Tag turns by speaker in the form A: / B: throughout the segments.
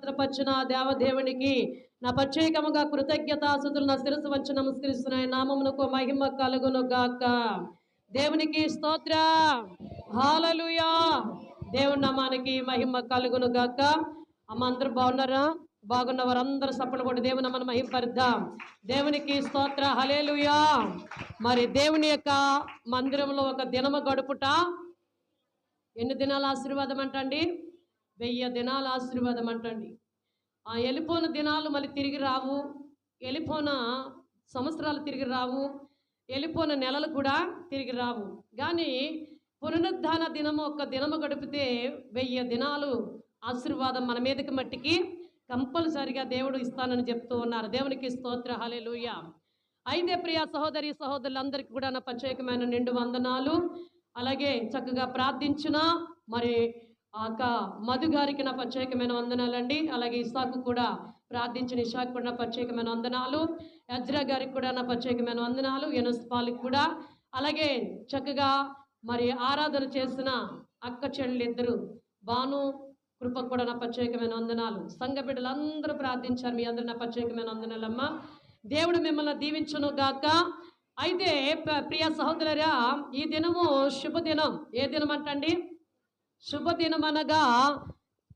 A: భద్రపరిచిన దేవదేవునికి నా ప్రత్యేకముగా కృతజ్ఞతాస్తుతులు నా శిరస్సు వంచి నమస్కరిస్తున్నాయి. నామమునకు మహిమ కలుగును గాక. దేవునికి స్తోత్ర, హల్లెలూయా. దేవుని నామానికి మహిమ కలుగును గాక. అమ్మ అందరూ బాగున్నారా? బాగున్న వారందరూ సప్పలు కొట్టి దేవుని నామాన్ని మహిమపరుద్దాం. దేవునికి స్తోత్ర, హల్లెలూయా. మరి దేవుని యొక్క మందిరంలో ఒక దినము గడుపుట ఎన్ని దినాల ఆశీర్వాదం అంటండి? 1000 దినాల ఆశీర్వాదం అంటండి. ఆ వెళ్ళిపోయిన దినాలు మళ్ళీ తిరిగి రావు, వెళ్ళిపోయిన సంవత్సరాలు తిరిగి రావు, వెళ్ళిపోయిన నెలలు కూడా తిరిగి రావు. కానీ పునరుద్ధాన దినము ఒక్క దినము గడిపితే 1000 దినాలు ఆశీర్వాదం మన మీదకి మట్టికి కంపల్సరిగా దేవుడు ఇస్తానని చెప్తూ ఉన్నారు. దేవునికి స్తోత్ర, హల్లెలూయా. అయితే ప్రియ సహోదరి సహోదరులందరికీ కూడా నా ప్రత్యేకమైన నిండు వందనాలు. అలాగే చక్కగా ప్రార్థించిన మరి మధు గారికి నా ప్రత్యేకమైన వందనాలండి. అలాగే ఇసాకు కూడా ప్రార్థించిన ఇసాకు కూడా నా ప్రత్యేకమైన వందనాలు. యజ్రా గారికి కూడా నా ప్రత్యేకమైన వందనాలు. యూనుస్ కూడా, అలాగే చక్కగా మరి ఆరాధన చేసిన అక్క చెల్లెలిద్దరు భాను కృపకు కూడా నా ప్రత్యేకమైన వందనాలు. సంఘ బిడ్డలందరూ ప్రార్థించారు. మీ అందరూ నా ప్రత్యేకమైన వందనాలమ్మ. దేవుడు మిమ్మల్ని దీవించును గాక. అయితే ప్రియ సహోదరురా, ఈ దినము శుభదినం. ఏ దినం అంటండి? శుభదినం అనగా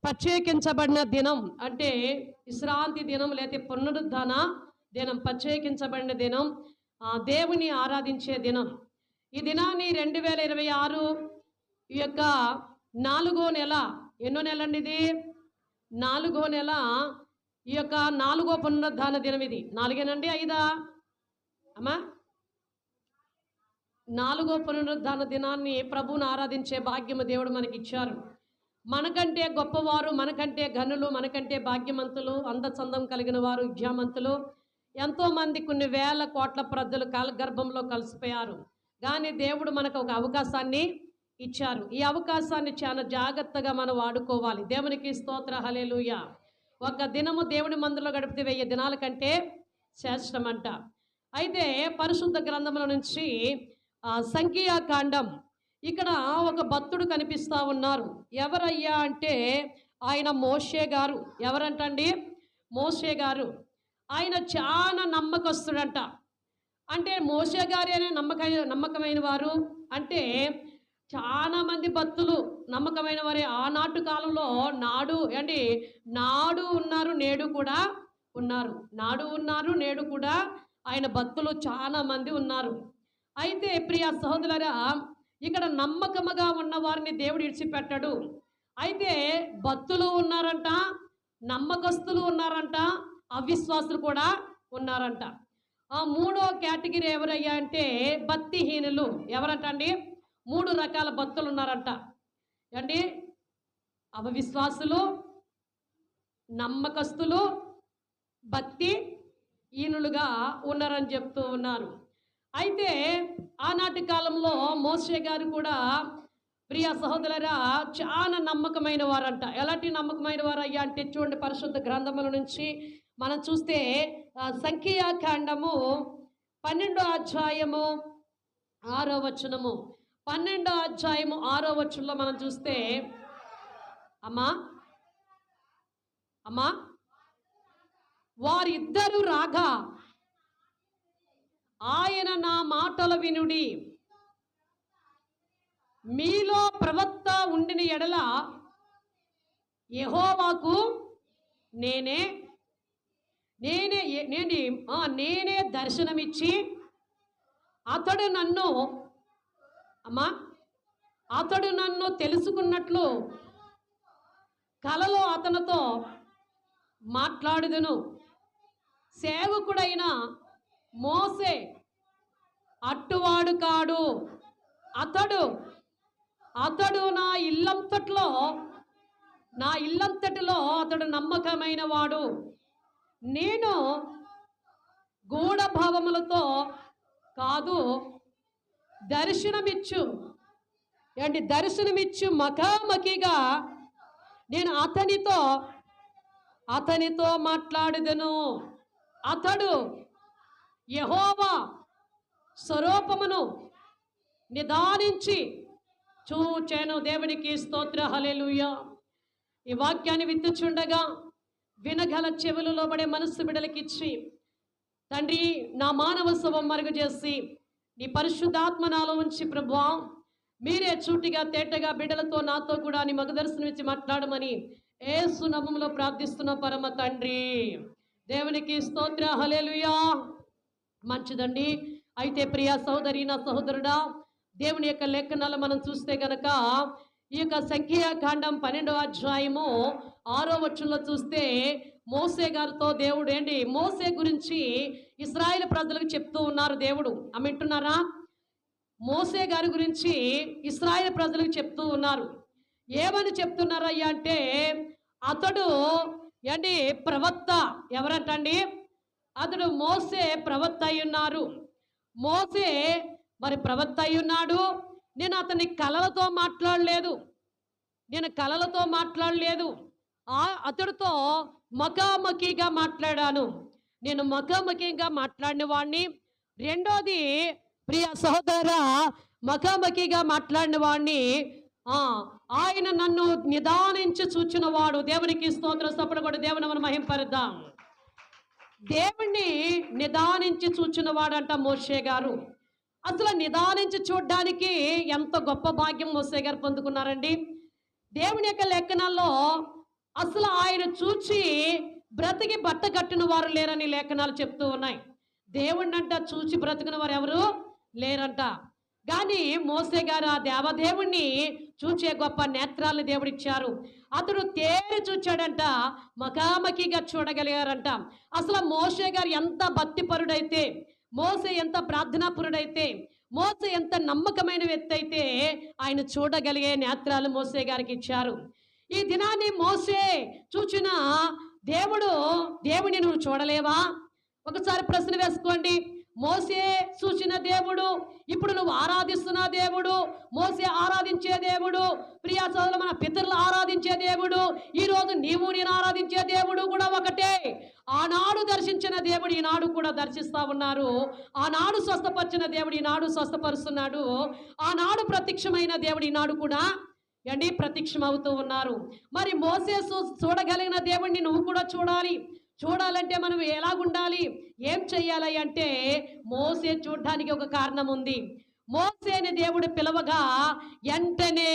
A: ప్రత్యేకించబడిన దినం, అంటే విశ్రాంతి దినం లేదా పునరుద్ధాన దినం, ప్రత్యేకించబడిన దినం, దేవుని ఆరాధించే దినం. ఈ దినాన్ని 2026 ఈ యొక్క 4వ నెల, ఎన్నో నెల అండి ఇది? 4వ నెల, ఈ యొక్క 4వ పునరుద్ధాన దినం. ఇది 4ఏనండి 5ఆ అమ్మా? 4వ పునరుద్ధాన దినాన్ని ప్రభువుని ఆరాధించే భాగ్యము దేవుడు మనకి ఇచ్చారు. మనకంటే గొప్పవారు, మనకంటే ఘనులు, మనకంటే భాగ్యమంతులు, అందచందం కలిగిన వారు, విద్యామంతులు ఎంతోమంది కొన్ని వేల కోట్ల ప్రజలు గర్భంలో కలిసిపోయారు. కానీ దేవుడు మనకు ఒక అవకాశాన్ని ఇచ్చారు. ఈ అవకాశాన్ని చాలా జాగ్రత్తగా మనం వాడుకోవాలి. దేవునికి స్తోత్ర, హల్లెలూయా. ఒక దినము దేవుని మందిరంలో గడిపితే 1000 దినాల కంటే శ్రేష్టమంట. అయితే పరిశుద్ధ గ్రంథముల నుంచి సంఖ్యాకాండం, ఇక్కడ ఒక భక్తుడు కనిపిస్తూ ఉన్నారు. ఎవరయ్యా అంటే ఆయన మోషే గారు. ఎవరంటండి? మోషే గారు. ఆయన చాలా నమ్మకస్తుడంట. అంటే మోషే గారే నమ్మకమైన వారు అంటే చాలా మంది భక్తులు నమ్మకమైన వారే. ఆనాటి కాలంలో నాడు ఉన్నారు, నేడు కూడా ఉన్నారు. నాడు ఉన్నారు, నేడు కూడా ఆయన భక్తులు చాలా మంది ఉన్నారు. అయితే ప్రియ సహోదరులారా, ఇక్కడ నమ్మకముగా ఉన్న వారిని దేవుడు విడిచిపెట్టాడు. అయితే భక్తులు ఉన్నారంట, నమ్మకస్తులు ఉన్నారంట, అవిశ్వాసులు కూడా ఉన్నారంట. ఆ 3వ కేటగిరీ ఎవరయ్యా అంటే భక్తిహీనులు. ఎవరంట అండి? 3 రకాల భక్తులు ఉన్నారంట అండి. అవిశ్వాసులు, నమ్మకస్తులు, భక్తిహీనులుగా ఉన్నారని చెప్తూ ఉన్నారు. అయితే ఆనాటి కాలంలో మోషే గారు కూడా ప్రియ సహోదరులారా చాలా నమ్మకమైన వారంట. ఎలాంటి నమ్మకమైన వారు అయ్యా అంటే చూడండి, పరిశుద్ధ గ్రంథముల నుంచి మనం చూస్తే సంఖ్యాకాండము 12వ అధ్యాయము 6వ వచనము, 12వ అధ్యాయము 6వ వచనంలో మనం చూస్తే, అమ్మా వారిద్దరూ రాగా ఆయన నా మాటలు వినుడి, మీలో ప్రవక్త ఉండిన ఎడల యెహోవాకు నేనే దర్శనమిచ్చి అతడు నన్ను తెలుసుకున్నట్లు కలలో అతనితో మాట్లాడుదును. సేవకుడైన మోసే అట్టువాడు కాడు. అతడు నా ఇల్లంతటిలో అతడు నమ్మకమైన వాడు. నేను గూఢభావములతో కాదు, దర్శనమిచ్చు ముఖాముఖిగా నేను అతనితో మాట్లాడుదును. అతడు యెహోవా స్వరూపమును నిదానించి చూచెను. దేవునికి స్తోత్ర, హల్లెలూయా. ఈ వాక్యాన్ని విత్తుచుండగా వినగల చెవులు లోబడే మనస్సు బిడలకిచ్చి తండ్రి నా మానవ స్వభావం మరుగు చేసి నీ పరిశుద్ధాత్మ నాలో ఉంచి ప్రభువా మీరే చూటిగా తేటగా బిడ్డలతో నాతో కూడా నీ మగ దర్శనం ఇచ్చి మాట్లాడమని యేసు నామములో ప్రార్థిస్తున్న పరమ తండ్రి. దేవునికి స్తోత్ర. హల్లెలూయా. మంచిదండి. అయితే ప్రియ సహోదరి నా సహోదరుడా, దేవుని యొక్క లేఖనాలు మనం చూస్తే గనక ఈ యొక్క సంఖ్యాకాండం 12వ అధ్యాయము 6వ వచనంలో చూస్తే మోసే గారితో దేవుడు మోసే గురించి ఇశ్రాయేలు ప్రజలకు చెప్తూ ఉన్నారు దేవుడు. వింటున్నారా? మోసే గారి గురించి ఇశ్రాయేలు ప్రజలకు చెప్తూ ఉన్నారు. ఏమని చెప్తున్నారయ్యా అంటే అతడు ప్రవక్త. ఎవరంటండి? అతడు మోసే ప్రవక్త అయి ఉన్నారు. మోసే మరి ప్రవక్త అయి ఉన్నాడు. నేను అతని కలలతో మాట్లాడలేదు. అతడితో ముఖాముఖిగా మాట్లాడాను. నేను ముఖాముఖిగా మాట్లాడిన వాడిని. రెండోది ప్రియ సహోదర, ముఖాముఖిగా మాట్లాడిన వాడిని. ఆయన నన్ను నిదానించి చూచిన వాడు. దేవునికి స్తోత్రం. సపడ కూడా దేవుని మనం మహింపరుద్దాం. దేవుణ్ణి నిదానించి చూచిన వాడంట మోషే గారు. అసలు నిదానించి చూడడానికి ఎంత గొప్ప భాగ్యం మోసే గారు పొందుకున్నారండి. దేవుని యొక్క లేఖనాల్లో అసలు ఆయన చూచి బ్రతికి బట్ట కట్టిన వారు లేరని లేఖనాలు చెప్తూ ఉన్నాయి. దేవుణ్ణి అంట చూచి బ్రతికిన వారు ఎవరు లేరంట. కానీ మోసే గారు ఆ దేవదేవుణ్ణి చూచే గొప్ప నేత్రాలను దేవుడిచ్చారు. అతడు తేరి చూచాడంట, ముఖాముఖిగా చూడగలిగారంట. అసలు మోసే గారు ఎంత భక్తిపరుడైతే, మోసే ఎంత ప్రార్థనాపరుడైతే, మోసే ఎంత నమ్మకమైన వ్యక్తి అయితే ఆయన చూడగలిగే నేత్రాలు మోసే గారికి ఇచ్చారు. ఈ దినాన్ని మోసే చూచిన దేవుడిని నువ్వు చూడలేవా? ఒకసారి ప్రశ్న వేసుకోండి. మోసే చూసిన దేవుడు, ఇప్పుడు నువ్వు ఆరాధిస్తున్న దేవుడు, మోసే ఆరాధించే దేవుడు, ప్రియా సోదరులు మన పితరులు ఆరాధించే దేవుడు, ఈరోజు నీవు నేను ఆరాధించే దేవుడు కూడా ఒకటే. ఆనాడు దర్శించిన దేవుడు ఈనాడు కూడా దర్శిస్తా ఉన్నారు. ఆనాడు స్వస్థపరిచిన దేవుడు ఈనాడు స్వస్థపరుస్తున్నాడు. ఆనాడు ప్రత్యక్షమైన దేవుడు ఈనాడు కూడా ప్రత్యక్షమవుతూ ఉన్నారు. మరి మోసే చూడగలిగిన దేవుడిని నువ్వు కూడా చూడాలంటే మనం ఎలాగుండాలి, ఏం చెయ్యాలి అంటే మోసే చూడడానికి ఒక కారణం ఉంది. మోసేని దేవుడు పిలవగా వెంటనే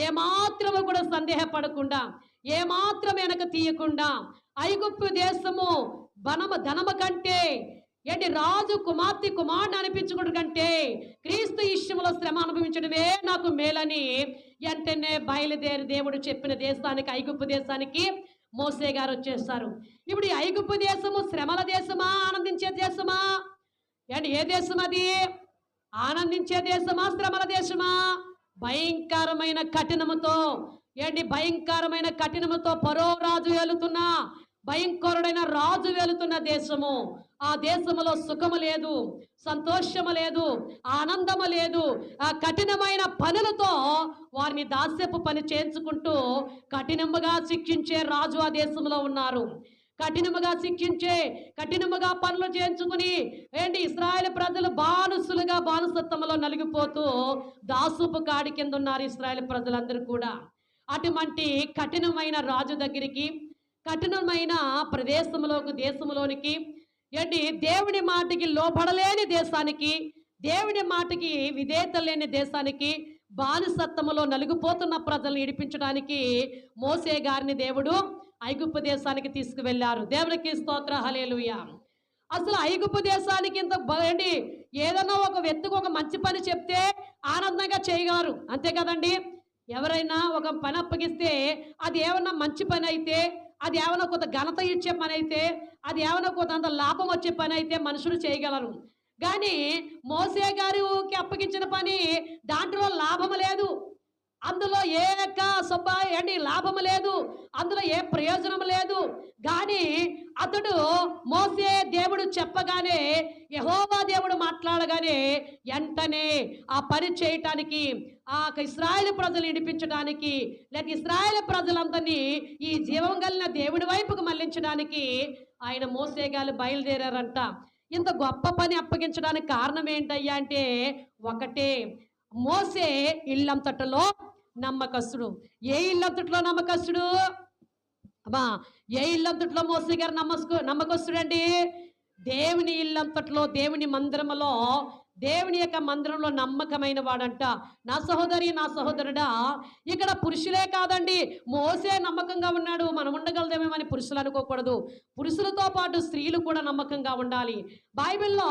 A: ఏమాత్రము కూడా సందేహపడకుండా, ఏమాత్రం వెనక తీయకుండా, ఐగుప్తు దేశము ధనము కంటే రాజు కుమార్తెని అనిపించుకోవడం కంటే క్రీస్తు ఇష్టంలో శ్రమ అనుభవించడమే నాకు మేలని వెంటనే బయలుదేరి దేవుడు చెప్పిన దేశానికి, ఐగుప్తు దేశానికి మోసే గారు వచ్చేస్తారు. ఇప్పుడు ఈ ఐగుప్తు దేశము శ్రమల దేశమా, ఆనందించే దేశమా? ఏ దేశం అది? ఆనందించే దేశమా, శ్రమల దేశమా? భయంకరమైన కఠినముతో పరో రాజు వెళుతున్నా, భయంకరుడైన రాజు వెళుతున్న దేశము. ఆ దేశములో సుఖము లేదు, సంతోషము లేదు, ఆనందము లేదు. ఆ కఠినమైన పనులతో వారిని దాస్యపు పని చేయించుకుంటూ కఠినముగా శిక్షించే రాజు ఆ దేశంలో ఉన్నారు. కఠినముగా పనులు చేయించుకుని ఇశ్రాయేలు ప్రజలు బానిసత్వంలో నలిగిపోతూ దాసుపు కాడి కింద ఉన్నారు ఇశ్రాయేలు ప్రజలందరూ కూడా. అటువంటి కఠినమైన రాజు దగ్గరికి, కఠినమైన దేశంలోనికి దేవుని మాటకి లోబడలేని దేశానికి, దేవుని మాటకి విధేయత లేని దేశానికి, బానిసత్వంలో నలిగిపోతున్న ప్రజల్ని ఇడిపించడానికి మోసే గారిని దేవుడు ఐగుప్తు దేశానికి తీసుకువెళ్ళారు. దేవునికి స్తోత్ర. హల్లెలూయా. అసలు ఐగుప్తు దేశానికి ఇంత ఏదైనా ఒక వ్యక్తికి ఒక మంచి పని చెప్తే ఆనందంగా చేయగలరు, అంతే కదండి. ఎవరైనా ఒక పని అప్పగిస్తే అది ఏమన్నా మంచి పని అయితే, అది ఏమైనా కొంత ఘనత ఇచ్చే పని అయితే, అది ఏమైనా కొంత లాభం వచ్చే పని అయితే మనుషులు చేయగలరు. కానీ మోసే గారికి అప్పగించిన పని దాంట్లో లాభం లేదు, అందులో ఏ లాభము లేదు, అందులో ఏ ప్రయోజనం లేదు. కానీ అతడు మోసే దేవుడు చెప్పగానే, యెహోవా దేవుడు మాట్లాడగానే వెంటనే ఆ పని చేయటానికి, ఆ ఇశ్రాయేలు ప్రజలు విడిపించడానికి, లేక ఇశ్రాయేలు ప్రజలందరినీ ఈ జీవం కలిగిన దేవుడి వైపుకు మళ్లించడానికి ఆయన మోసే గారు బయలుదేరారంట. ఇంత గొప్ప పని అప్పగించడానికి కారణం ఏంటయ్యా అంటే ఒకటే, మోసే ఇల్లంతటిలో నమ్మకస్తుడు. ఏ ఇల్లంతటిలో నమ్మకస్తుడు? ఏ ఇల్లంతట్లో మోసే గారు నమ్మకస్తుడండి? దేవుని ఇల్లంతట్లో, దేవుని మందిరములో, దేవుని యొక్క మందిరంలో నమ్మకమైన వాడంట. నా సహోదరి, నా సహోదరుడా, ఇక్కడ పురుషులే కాదండి, మోసే నమ్మకంగా ఉన్నాడు, మనం ఉండగలదేమని పురుషులు అనుకోకూడదు. పురుషులతో పాటు స్త్రీలు కూడా నమ్మకంగా ఉండాలి. బైబిల్లో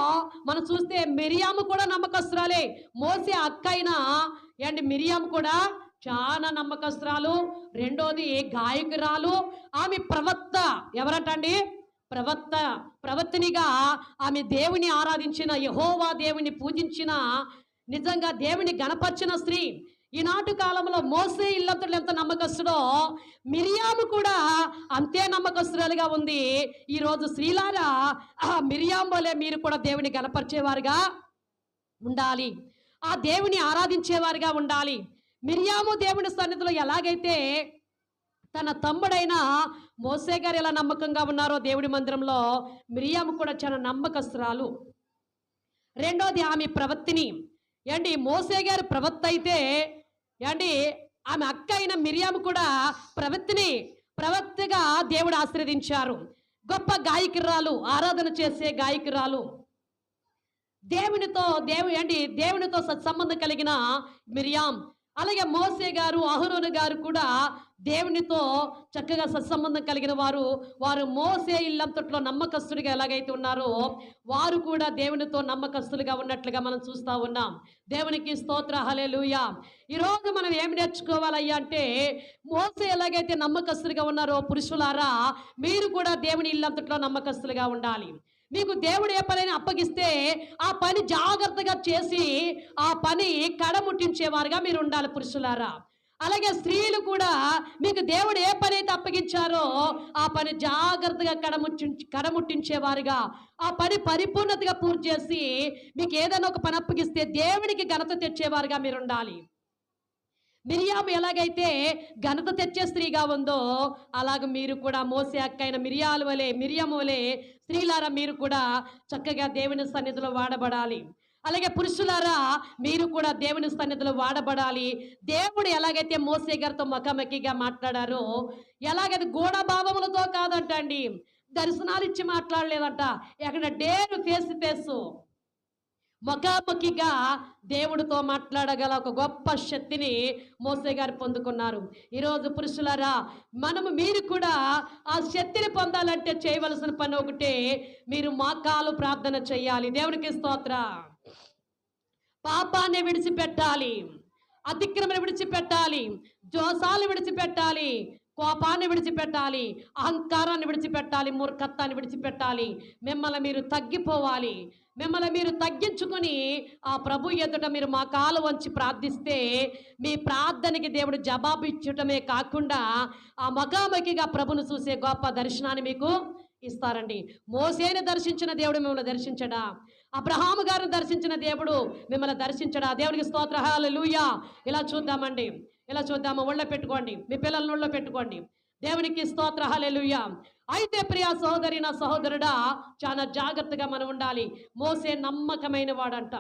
A: మనం చూస్తే మిరియాము కూడా నమ్మకస్తురాలే. మోసే అక్క అయిన మిరియాము కూడా చాలా నమ్మకస్తురాలు. రెండోది గాయకురాలు. ఆమె ప్రవక్త. ఎవరటండి? ప్రవక్తనిగా ఆమె దేవుని ఆరాధించిన, యెహోవా దేవుని పూజించిన, నిజంగా దేవుని గణపర్చిన స్త్రీ. ఈనాటి కాలంలో మోసే ఇల్లంతట్లో ఎంత నమ్మకస్తుడో, మిరియాము కూడా అంతే నమ్మకస్తురాలుగా ఉంది. ఈరోజు స్త్రీలారా, మిరియాము వలె మీరు కూడా దేవుని గణపరిచేవారుగా ఉండాలి, ఆ దేవుని ఆరాధించేవారుగా ఉండాలి. మిరియాము దేవుని సన్నిధిలో ఎలాగైతే తన తమ్ముడైన మోసే గారు ఎలా నమ్మకంగా ఉన్నారో దేవుడి మందిరంలో, మిరియాము కూడా చాలా నమ్మకస్తురాలు. రెండోది ఆమె ప్రవక్తిని. మోసే గారు ప్రవక్త అయితే ఆమె అక్క అయిన మిరియాము కూడా ప్రవక్తగా దేవుడు ఆశీర్వదించారు. గొప్ప గాయకురాలు, ఆరాధన చేసే గాయకురాలు. దేవునితో సత్సంబంధం కలిగిన మిరియాం. అలాగే మోసే గారు, అహరోను గారు కూడా దేవునితో చక్కగా సత్సంబంధం కలిగిన వారు మోసే ఇల్లంతట్లో నమ్మకస్తుడిగా ఎలాగైతే ఉన్నారో, వారు కూడా దేవునితో నమ్మకస్తులుగా ఉన్నట్లుగా మనం చూస్తూ ఉన్నాం. దేవునికి స్తోత్ర, హల్లెలూయా. ఈరోజు మనం ఏమి నేర్చుకోవాలయ్యా అంటే, మోసే ఎలాగైతే నమ్మకస్తులుగా ఉన్నారో, పురుషులారా మీరు కూడా దేవుని ఇల్లంతట్లో నమ్మకస్తులుగా ఉండాలి. మీకు దేవుడు ఏ పనిని అప్పగిస్తే ఆ పని జాగ్రత్తగా చేసి ఆ పని కడముట్టించేవారుగా మీరు ఉండాలి పురుషులారా. అలాగే స్త్రీలు కూడా మీకు దేవుడు ఏ పని అయితే అప్పగించారో ఆ పని జాగ్రత్తగా కడముట్టించేవారుగా, ఆ పని పరిపూర్ణతగా పూర్తి చేసి మీకు ఏదైనా ఒక పని అప్పగిస్తే దేవునికి ఘనత తెచ్చేవారుగా మీరు ఉండాలి. మిరియాము ఎలాగైతే ఘనత తెచ్చే స్త్రీగా ఉందో, అలాగ మీరు కూడా మోసే అక్క అయిన మిరియాము వలె స్త్రీలారా మీరు కూడా చక్కగా దేవుని సన్నిధిలో వాడబడాలి. అలాగే పురుషులారా మీరు కూడా దేవుని సన్నిధిలో వాడబడాలి. దేవుడు ఎలాగైతే మోసే గారితో ముఖాముఖిగా మాట్లాడారో, ఎలాగైతే గూఢభావములతో కాదంట అండి, దర్శనాలు ఇచ్చి మాట్లాడలేదంట, ఎక్కడ ఫేస్ టు ఫేస్ ముఖాముఖిగా దేవుడితో మాట్లాడగల ఒక గొప్ప శక్తిని మోసే గారు పొందుకున్నారు. ఈరోజు పురుషులారా మీరు కూడా ఆ శక్తిని పొందాలంటే చేయవలసిన పని ఒకటే, మీరు మోకాలు ప్రార్థన చేయాలి. దేవునికి స్తోత్ర. పాపాన్ని విడిచిపెట్టాలి, అతిక్రమణ విడిచిపెట్టాలి, దోషాలు విడిచిపెట్టాలి, కోపాన్ని విడిచిపెట్టాలి, అహంకారాన్ని విడిచిపెట్టాలి, మూర్ఖత్వాన్ని విడిచిపెట్టాలి. మిమ్మల్ని మీరు తగ్గిపోవాలి. మిమ్మల్ని మీరు తగ్గించుకొని ఆ ప్రభు ఎదుట మీరు మా కాలు వంచి ప్రార్థిస్తే మీ ప్రార్థనకి దేవుడు జవాబు ఇచ్చటమే కాకుండా ఆ ముఖాముఖిగా ప్రభును చూసే గొప్ప దర్శనాన్ని మీకు ఇస్తారండి. మోసేని దర్శించిన దేవుడు మిమ్మల్ని దర్శించడా? అబ్రహాము గారిని దర్శించిన దేవుడు మిమ్మల్ని దర్శించడా? దేవునికి స్తోత్ర, హల్లెలూయా. ఇలా చూద్దామండి, ఇలా చూద్దాము. ఒళ్ళో పెట్టుకోండి, మీ పిల్లలను ఒళ్ళో పెట్టుకోండి. దేవునికి స్తోత్ర, హల్లెలూయా. అయితే ప్రియ సహోదరి, నా సహోదరుడా, చాలా జాగ్రత్తగా మనం ఉండాలి. మోసే నమ్మకమైన వాడంట,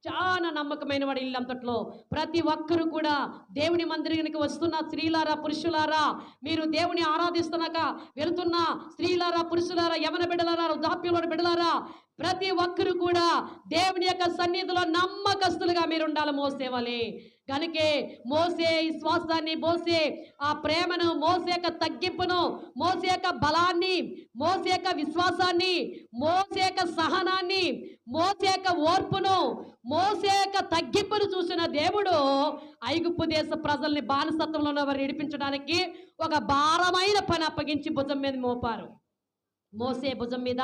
A: చాలా నమ్మకమైన వాడు. ఇల్లంతట్లో ప్రతి ఒక్కరు కూడా దేవుని మందిరానికి వస్తున్న స్త్రీలారా, పురుషులారా, మీరు దేవుని ఆరాధిస్తున్నాక వెళుతున్న స్త్రీలారా, పురుషులారా, యవన బిడ్డలారా, వృద్ధాప్యంలో బిడ్డలారా, ప్రతి ఒక్కరు కూడా దేవుని యొక్క సన్నిధిలో నమ్మకస్తులుగా మీరు ఉండాలి మోసే వలె. కనుకే మోసే విశ్వాసాన్ని, మోసే ఆ ప్రేమను, మోసే యొక్క తగ్గింపును, మోసే యొక్క బలాన్ని, మోసే యొక్క విశ్వాసాన్ని, మోసే యొక్క సహనాన్ని, మోసే యొక్క ఓర్పును, మోసే యొక్క తగ్గింపును చూసిన దేవుడు ఐగుప్తు దేశ ప్రజల్ని బానిసత్వంలో వారు విడిపించడానికి ఒక భారమైన పని అప్పగించి భుజం మీద మోపారు. మోసే భుజం మీద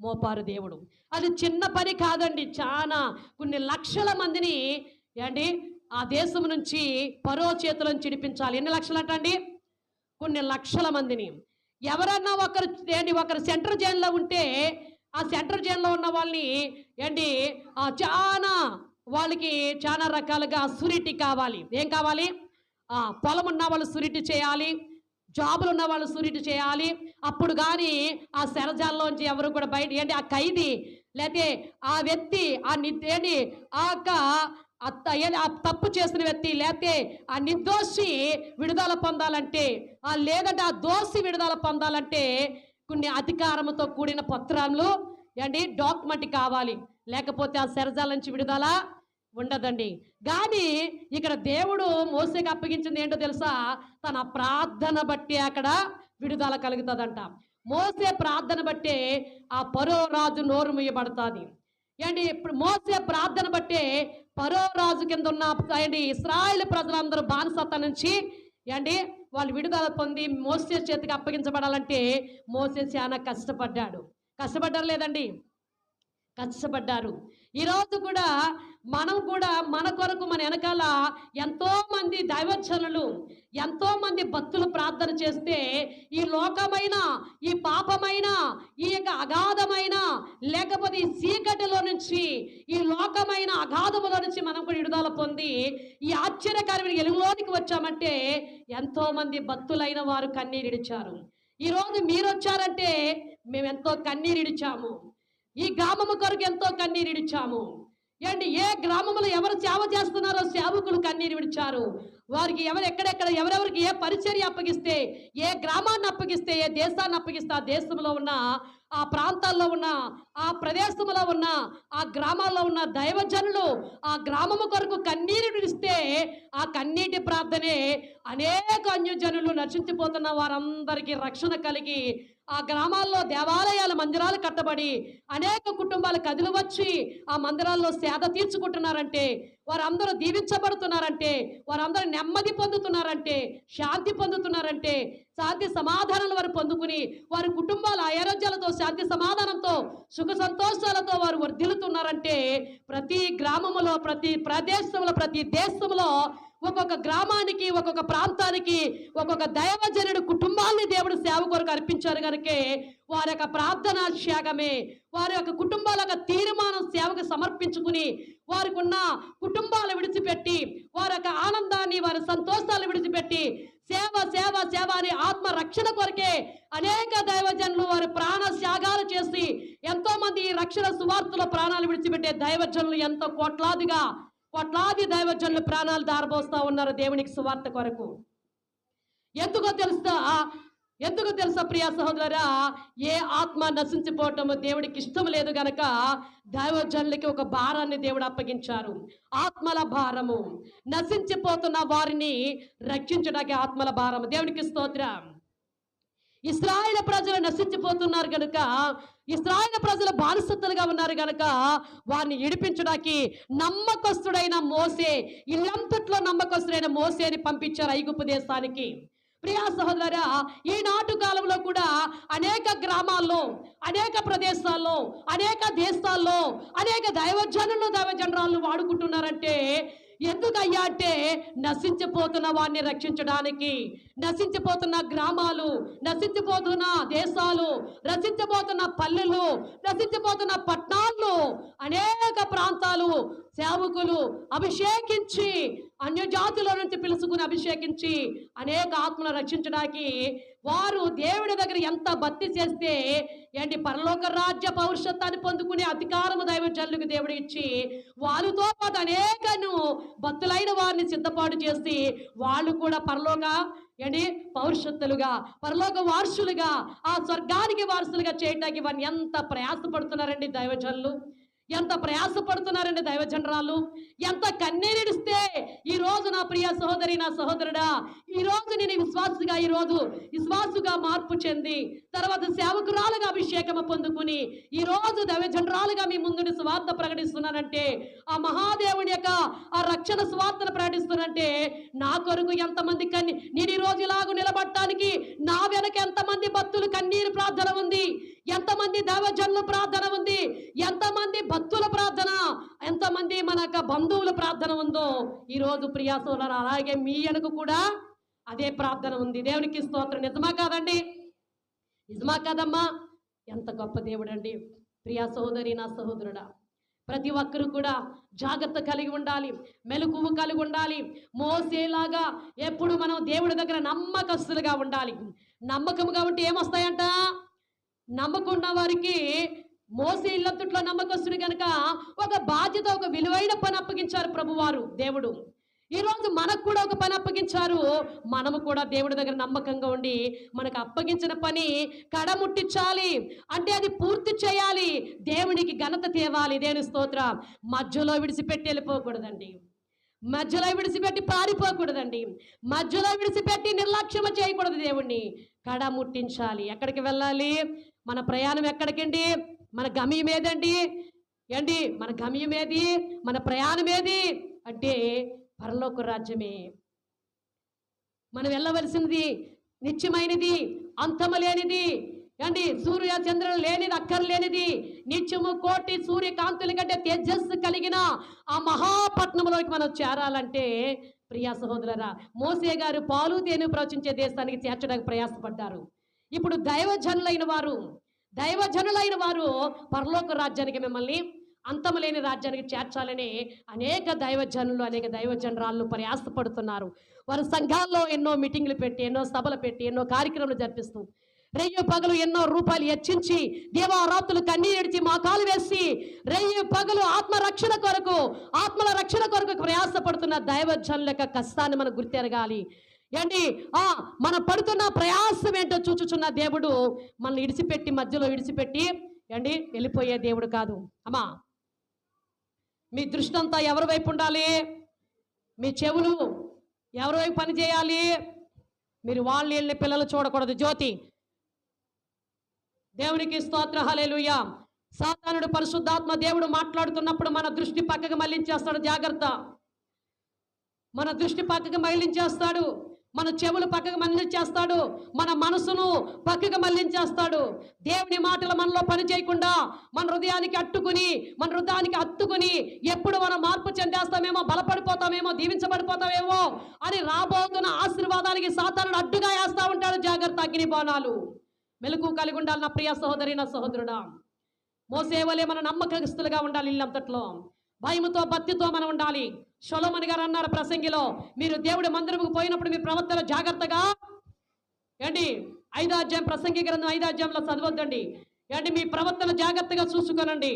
A: మోపారు దేవుడు. అది చిన్న పని కాదండి. చాలా కొన్ని లక్షల మందిని ఆ దేశం నుంచి ఫరో చేతుల నుంచి విడిపించాలి. ఎన్ని లక్షలు అంటండి? కొన్ని లక్షల మందిని. ఎవరన్నా ఒకరు సెంట్రల్ జైల్లో ఉంటే ఆ సెంట్రల్ జైల్లో ఉన్న వాళ్ళని వాళ్ళకి చాలా రకాలుగా సూరిటీ కావాలి. ఏం కావాలి? పొలం ఉన్న వాళ్ళు సూరిటీ చేయాలి, జాబులు ఉన్న వాళ్ళు సూరిటీ చేయాలి. అప్పుడు కానీ ఆ శరజాల్లోంచి ఎవరు కూడా బయట ఆ ఖైదీ లేకపోతే ఆ వ్యక్తి ఆ తప్పు చేసిన వ్యక్తి లేకపోతే ఆ నిర్దోషి విడుదల పొందాలంటే, లేదంటే ఆ దోషి విడుదల పొందాలంటే కొన్ని అధికారంతో కూడిన పత్రాలు డాక్యుమెంట్ కావాలి. లేకపోతే ఆ సెరజాల నుంచి విడుదల ఉండదండి. కానీ ఇక్కడ దేవుడు మోసేకి అప్పగించింది ఏంటో తెలుసా? తన ప్రార్థన బట్టి అక్కడ విడుదల కలుగుతుందంట. మోసే ప్రార్థన బట్టే ఆ ఫరో రాజు నోరు మూయబడుతుంది. ఇప్పుడు మోసే ప్రార్థన బట్టే ఫరో రాజు కింద ఉన్న ఇశ్రాయేలు ప్రజలందరూ బానిసత్వం నుంచి వాళ్ళు విడుదల పొంది మోసే చేతికి అప్పగించబడాలంటే మోసే చాలా కష్టపడ్డారు లేదండి, కష్టపడ్డారు. ఈరోజు కూడా మనం కూడా మన కొరకు మన వెనకాల ఎంతో మంది దైవజనులు, ఎంతో మంది భక్తులు ప్రార్థన చేస్తే ఈ లోకమైన, ఈ పాపమైన, ఈ యొక్క అగాధమైన, లేకపోతే ఈ చీకటిలో నుంచి, ఈ లోకమైన అగాధములో నుంచి మనం కూడా విడుదల పొంది ఈ ఆశ్చర్యకరమైన వెలుగులోనికి వచ్చామంటే ఎంతో మంది భక్తులైన వారు కన్నీరిడిచారు. ఈరోజు మీరు వచ్చారంటే మేము ఎంతో కన్నీరిడిచాము. ఈ గ్రామము కొరకు ఎంతో కన్నీరిడిచాము. ఏ గ్రామంలో ఎవరు సేవ చేస్తున్నారో సేవకులు కన్నీరు విడిచారు. వారికి ఎవరెవరికి ఏ పరిచర్య అప్పగిస్తే, ఏ గ్రామాన్ని అప్పగిస్తే, ఏ దేశాన్ని అప్పగిస్తే ఆ దేశంలో ఉన్న, ఆ ప్రాంతాల్లో ఉన్న, ఆ ప్రదేశంలో ఉన్న, ఆ గ్రామాల్లో ఉన్న దైవజనులు ఆ గ్రామము కొరకు కన్నీరు విడిస్తే ఆ కన్నీటి ప్రార్థనే అనేక అన్యజనులు నశించిపోతున్న వారందరికీ రక్షణ కలిగి ఆ గ్రామాల్లో దేవాలయాలు, మందిరాలు కట్టబడి అనేక కుటుంబాలు కదిలి వచ్చి ఆ మందిరాల్లో సేద తీర్చుకుంటున్నారంటే, వారందరూ దీవించబడుతున్నారంటే, వారందరూ నెమ్మది పొందుతున్నారంటే, శాంతి పొందుతున్నారంటే, శాంతి సమాధానాలు వారు పొందుకుని వారి కుటుంబాల ఆరోగ్యాలతో, శాంతి సమాధానంతో, సుఖ సంతోషాలతో వారు వర్ధిల్లుతున్నారంటే ప్రతి గ్రామంలో, ప్రతి ప్రదేశంలో, ప్రతి దేశంలో ఒక్కొక్క గ్రామానికి, ఒక్కొక్క ప్రాంతానికి ఒక్కొక్క దైవజనుడు కుటుంబాన్ని దేవుడు సేవ కొరకు అర్పించారు కనుకే వారి యొక్క ప్రార్థన త్యాగమే, వారి యొక్క కుటుంబాల యొక్క తీర్మానం సేవకు సమర్పించుకుని వారికి ఉన్న కుటుంబాలు విడిచిపెట్టి, వారి యొక్క ఆనందాన్ని, వారి సంతోషాలు విడిచిపెట్టి సేవ సేవ సేవ అని ఆత్మ రక్షణ కొరకే అనేక దైవజనులు వారి ప్రాణ త్యాగాలు చేసి ఎంతో మంది రక్షణ సువార్తలో ప్రాణాలు విడిచిపెట్టే దైవజనులు ఎంతో కోట్లాది దైవజనులు ప్రాణాలు దారబోస్తా ఉన్నారు దేవునికి సువార్త కొరకు. ఎందుకో తెలుసా ప్రియ సహోదరా? ఏ ఆత్మ నశించిపోవటము దేవుడికి ఇష్టం లేదు గనక దైవజనులకి ఒక భారాన్ని దేవుడు అప్పగించారు. ఆత్మల భారము, నశించిపోతున్న వారిని రక్షించడానికి ఆత్మల భారము. దేవునికి స్తోత్రం. ఇశ్రాయేలు ప్రజలు నశించిపోతున్నారు కనుక, ఇశ్రాయేలు ప్రజలు బానిసత్తులుగా ఉన్నారు కనుక వారిని ఇడిపించడానికి నమ్మకస్తుడైన మోసే, ఇల్లంతట్లో నమ్మకస్తుడైన మోసేని పంపించారు ఐగుప్తు దేశానికి. ప్రియా సహోదరా, ఈనాటి కాలంలో కూడా అనేక గ్రామాల్లో, అనేక ప్రదేశాల్లో, అనేక దేశాల్లో అనేక దైవజనురాలను వాడుకుంటున్నారంటే ఎందుకయ్యా అంటే నశించిపోతున్న వారిని రక్షించడానికి, నశించిపోతున్న గ్రామాలు, నశించిపోతున్న దేశాలు, నశించిపోతున్న పల్లెలు, నశించిపోతున్న పట్టణాలు, అనేక ప్రాంతాలు సేవకులు అభిషేకించి అన్యజాతుల నుంచి పిలుచుకుని అభిషేకించి అనేక ఆత్మలను రక్షించడానికి వారు దేవుడి దగ్గర ఎంత భక్తి చేస్తే పరలోక రాజ్య పౌరుషత్వాన్ని పొందుకునే అధికారము దైవజనులకు దేవుడు ఇచ్చి వారితో పాటు అనేకను భక్తులైన వారిని సిద్ధపాటు చేసి వాళ్ళు కూడా పరలోక పౌరుషత్తులుగా, పరలోక వారసులుగా, ఆ స్వర్గానికి వారసులుగా చేయడానికి వారిని ఎంత ప్రయాసపడుతున్నారండి దైవజనులు, ఎంత ప్రయాసపడుతున్నారండి దైవజనరాలు, ఎంత కన్నీరిడిస్తే ఈ రోజు నా ప్రియ సహోదరి, నా సహోదరుడా, ఈ రోజు నేను విశ్వాసుగా మార్పు చెంది తర్వాత సేవకురాలుగా అభిషేకం పొందుకుని ఈ రోజు దైవజనరాలుగా మీ ముందు సువార్త ప్రకటిస్తున్నానంటే, ఆ మహాదేవుని యొక్క ఆ రక్షణ సువార్తను ప్రకటిస్తున్నానంటే నా కొరకు ఎంతమంది నేను ఈ రోజు ఇలాగ నిలబడటానికి నా వెనక ఎంతమంది భక్తులు కన్నీరు ప్రార్థన ఉంది, ఎంతమంది దైవజనుల ప్రార్థన ఉంది, ఎంతమంది భక్తుల ప్రార్థన, ఎంతమంది మన యొక్క బంధువుల ప్రార్థన ఉందో ఈరోజు ప్రియా సోదరు అలాగే మీ వెనుక కూడా అదే ప్రార్థన ఉంది. దేవునికి స్తోత్రం. నిజమా కాదండి? నిజమా కాదమ్మా? ఎంత గొప్ప దేవుడు అండి. ప్రియా సహోదరి, నా సహోదరుడా, ప్రతి ఒక్కరు కూడా జాగ్రత్త కలిగి ఉండాలి, మెలకువ కలిగి ఉండాలి. మోసేలాగా ఎప్పుడు మనం దేవుడి దగ్గర నమ్మకస్తులుగా ఉండాలి. నమ్మకముగా ఉంటే ఏమొస్తాయంట? నమ్మకున్న వారికి మోసే ఇల్లంతట్లో నమ్మకస్తుడు కనుక ఒక బాధ్యత, ఒక విలువైన పని అప్పగించారు ప్రభువారు దేవుడు. ఈరోజు మనకు కూడా ఒక పని అప్పగించారు. మనము కూడా దేవుడి దగ్గర నమ్మకంగా ఉండి మనకు అప్పగించిన పని కడముట్టించాలి. అంటే అది పూర్తి చేయాలి, దేవునికి ఘనత తేవాలి. దేవుని స్తోత్రం. మధ్యలో విడిచిపెట్టి వెళ్ళిపోకూడదండి. మధ్యలో విడిచిపెట్టి పారిపోకూడదండి. మధ్యలో విడిచిపెట్టి నిర్లక్ష్యం చేయకూడదు. దేవుణ్ణి కడముట్టించాలి. ఎక్కడికి వెళ్ళాలి? మన ప్రయాణం ఎక్కడికండి? మన గమ్యం ఏదండి? ఏంటి మన గమ్యం ఏది? మన ప్రయాణం ఏది అంటే పరలోక రాజ్యమే. మనం వెళ్ళవలసినది నిత్యమైనది, అంతము లేనిది, ఏంటి సూర్య చంద్రులు లేనిది, అక్కర్లేనిది, నిత్యము కోటి సూర్యకాంతుల కంటే తేజస్సు కలిగిన ఆ మహాపట్నంలోకి మనం చేరాలంటే ప్రియా సహోదరులారా, మోసే గారు పాలు తేనె ప్రవచించే దేశానికి చేర్చడానికి ప్రయాసపడ్డారు. ఇప్పుడు దైవజనులైన వారు పరలోక రాజ్యానికి, మిమ్మల్ని అంతము లేని రాజ్యానికి చేర్చాలని అనేక దైవజనురాళ్ళు ప్రయాసపడుతున్నారు. వారు సంఘాల్లో ఎన్నో మీటింగ్లు పెట్టి, ఎన్నో సభలు పెట్టి, ఎన్నో కార్యక్రమాలు జరిపిస్తూ రెయ్యి పగలు ఎన్నో రూపాయలు హెచ్చించి, దేవారాత్రులు కన్నీరు ఎడిచి మోకాలు వేసి రెయ్యి పగలు ఆత్మల రక్షణ కొరకు ప్రయాసపడుతున్న దైవజనుల యొక్క కష్టాన్ని మనం గుర్తెరగాలి. ఏంటి మనం పడుతున్న ప్రయాసం ఏంటో చూచుచున్న దేవుడు మనల్ని మధ్యలో విడిచిపెట్టి వెళ్ళిపోయే దేవుడు కాదు. అమ్మా, మీ దృష్టి అంతా ఎవరి వైపు ఉండాలి? మీ చెవులు ఎవరి వైపు పని చేయాలి? మీరు వాళ్ళు వెళ్ళిన పిల్లలు చూడకూడదు. జ్యోతి, దేవునికి స్తోత్ర, హల్లెలూయా. సాతానుడు పరిశుద్ధాత్మ దేవుడు మాట్లాడుతున్నప్పుడు మన దృష్టి పక్కకు మళ్ళించేస్తాడు. జాగ్రత్త. మన దృష్టి పక్కకు మళ్ళించేస్తాడు, మన చెవులు పక్కకు మళ్ళించేస్తాడు, మన మనసును పక్కకు మళ్ళించేస్తాడు. దేవుని మాటలు మనలో పని చేయకుండా మన హృదయానికి అత్తుకుని ఎప్పుడు మనం మార్పు చెందేస్తామేమో, బలపడిపోతామేమో, దీవించబడిపోతామేమో అని రాబోతున్న ఆశీర్వాదానికి సాతానుడు అడ్డుగా వేస్తా ఉంటాడు. జాగ్రత్త. అగ్ని బాణాలు. మెలకు కలిగి ఉండాలి నా ప్రియ సహోదరి, నా సహోదరుడా. మోసే వలె మన నమ్మకస్తులుగా ఉండాలి. ఇల్లంతట్లో భయముతో, భక్తితో మనం ఉండాలి. సొలొమోను గారు అన్నారు ప్రసంగిలో, మీరు దేవుడి మందిరముకు పోయినప్పుడు మీ ప్రవర్తన జాగ్రత్తగా 5వ అధ్యాయం, ప్రసంగి గ్రంథం 5వ అధ్యాయంలో చదవద్దండి. మీ ప్రవర్తన జాగ్రత్తగా చూసుకోనండి.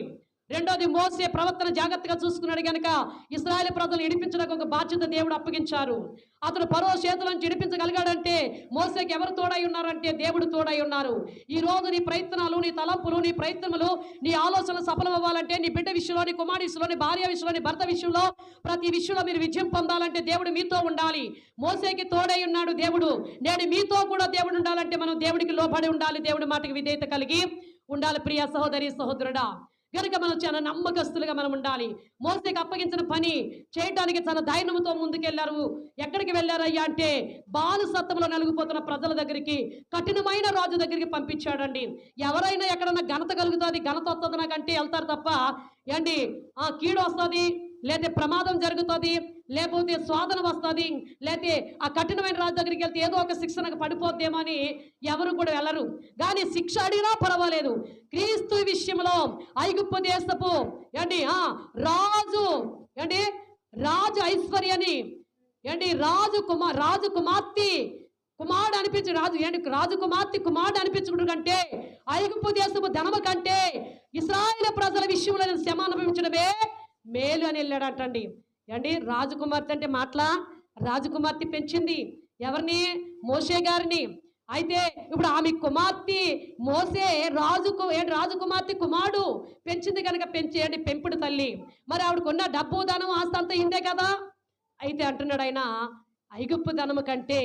A: రెండోది, మోసే ప్రవర్తన జాగ్రత్తగా చూసుకున్నాడు కనుక ఇశ్రాయేలు ప్రజలను ఇడిపించడానికి ఒక బాధ్యత దేవుడు అప్పగించారు. అతను ఫరో చేతుల నుంచి ఇడిపించగలిగాడంటే మోసేకి ఎవరు తోడై ఉన్నారంటే దేవుడు తోడై ఉన్నారు. ఈ రోజు నీ ప్రయత్నాలు, నీ తలంపులు, నీ ప్రయత్నములు, నీ ఆలోచనలు సఫలం అవ్వాలంటే, నీ బిడ్డ విషయంలో, నీ కుమారుడి విషయంలో, నీ భార్య విషయంలో, నీ భర్త విషయంలో, ప్రతి విషయంలో మీరు విజయం పొందాలంటే దేవుడు మీతో ఉండాలి. మోసేకి తోడై ఉన్నాడు దేవుడు. నేడు మీతో కూడా దేవుడు ఉండాలంటే మనం దేవుడికి లోబడి ఉండాలి, దేవుడి మాటకి విధేయత కలిగి ఉండాలి. ప్రియ సహోదరి, సహోదరుడా, కనుక మనం చాలా నమ్మకస్తులుగా మనం ఉండాలి. మోసేకి అప్పగించిన పని చేయడానికి చాలా ధైర్యంతో ముందుకెళ్లారు. ఎక్కడికి వెళ్ళారయ్యా అంటే బానిసత్వంలో నలిగిపోతున్న ప్రజల దగ్గరికి, కఠినమైన రాజు దగ్గరికి పంపించాడండి. ఎవరైనా ఎక్కడన్నా ఘనత కలుగుతుంది, ఘనత వస్తుంది నాకంటే వెళ్తారు తప్ప కీడు వస్తుంది, లేకపోతే ప్రమాదం జరుగుతుంది, లేకపోతే స్వాదన వస్తుంది, లేకపోతే ఆ కఠినమైన రాజు దగ్గరికి వెళ్తే ఏదో ఒక శిక్షణకు పడిపోద్దేమో అని ఎవరు కూడా వెళ్ళరు. కానీ శిక్ష అడిగినా పర్వాలేదు. క్రీస్తు విషయంలో ఐగుప్తు దేశపు రాజు ఐశ్వర్యని రాజు కుమార్తె కుమారుడు అనిపించు రాజు కుమారుడు అనిపించుకుంటు కంటే, ఐగుప్తు దేశపు ధనము కంటే ఇశ్రాయేలు ప్రజల విషయంలో శ్రమ అనుభవించడమే మేలు అని వెళ్ళాడంటండి. రాజకుమార్తె అంటే రాజకుమార్తె పెంచింది ఎవరిని? మోసే గారిని. అయితే ఇప్పుడు ఆమె కుమార్తె మోసే రాజకుమార్తె కుమారుడు పెంచింది కనుక పెంపుడు తల్లి. మరి ఆవిడకున్న డబ్బు, ధనం, ఆస్తి అంతా ఇందే కదా. అయితే అంటున్నాడు ఆయన, ఐగుప్తు ధనము కంటే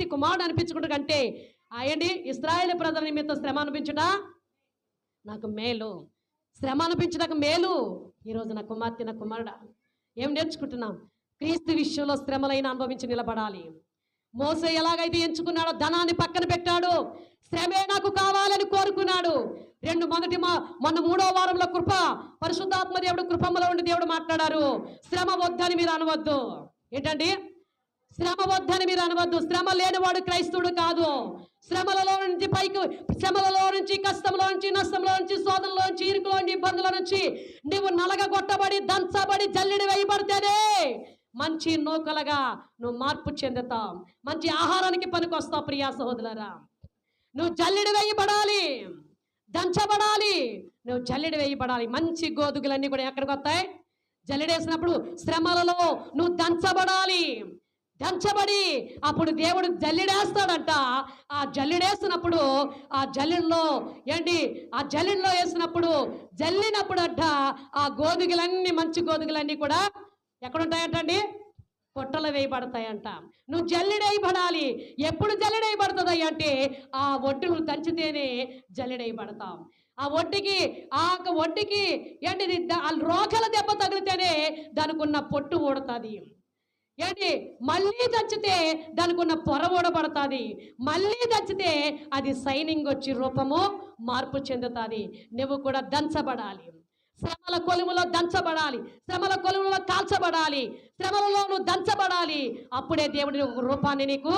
A: కుమారుడు అనిపించుకుంటు కంటే ఇశ్రాయేలు ప్రజల నిమిత్తం శ్రమ అనిపించుట నాకు మేలు. శ్రమ అనిపించడానికి మేలు. ఈరోజు నా కుమార్తె, నా కుమారుడా, ఏం నేర్చుకుంటున్నాం? క్రీస్తు విషయంలో శ్రమలైన అనుభవించి నిలబడాలి. మోసే ఎలాగైతే ఎంచుకున్నాడో, ధనాన్ని పక్కన పెట్టాడు, శ్రమే నాకు కావాలని కోరుకున్నాడు. మొన్న 3వ వారంలో పరిశుద్ధాత్మ దేవుడు కృపమ్మలో ఉండి దేవుడు మాట్లాడారు, శ్రమ వద్దని మీరు అనవద్దు. ఏంటండి? శ్రమ వద్దని మీరు అనవద్దు. శ్రమ లేనివాడు క్రైస్తవుడు కాదు. శ్రమలలో నుంచి కష్టంలో నుంచి, నష్టంలో నుంచి, శోధనలో నుంచి, ఇరుకులో నుంచి, ఇబ్బందుల నుంచి నువ్వు నలగగొట్టబడి, దంచబడి, జల్లిడి వేయబడితేనే మంచి నూకలుగా నువ్వు మార్పు చెందుతావు, మంచి ఆహారానికి పనికొస్తావు. ప్రియా సహోదరులారా, నువ్వు జల్లెడ వేయబడాలి, దంచబడాలి, నువ్వు జల్లెడ వేయబడాలి. మంచి గోధుగులన్నీ కూడా ఎక్కడికి వస్తాయి? జల్లెడేసినప్పుడు శ్రమలలో నువ్వు దంచబడాలి. దంచబడి అప్పుడు దేవుడు జల్లెడేస్తాడంట. ఆ జల్లెడేసినప్పుడు ఆ జల్లెడలో ఆ జల్లెడలో వేసినప్పుడు జల్లినప్పుడు అంట ఆ గోధుగులన్నీ, మంచి గోధుగులన్నీ కూడా ఎక్కడుంటాయంటండి? పొట్టలు వేయబడతాయంట. నువ్వు జల్లెడేయబడాలి. ఎప్పుడు జల్లెడేయబడుతుంది అంటే ఆ ఒడ్డును దంచితేనే జల్లెడేయబడతాం. ఆ ఒడ్డుకి ఆ రోకల దెబ్బ తగిలితేనే దానికి ఉన్న పొట్టు ఊడుతుంది. మళ్ళీ దంచితే దానికి ఉన్న పొర ఊడబడుతుంది. మళ్ళీ దంచితే అది సైనింగ్ వచ్చి రూపము మార్పు చెందుతుంది. నువ్వు కూడా దంచబడాలి. శ్రమల కొలుములో దంచబడాలి, శ్రమల కొలుములో కాల్చబడాలి, శ్రమలలో నువ్వు దంచబడాలి. అప్పుడే దేవుడి రూపాన్ని నీకు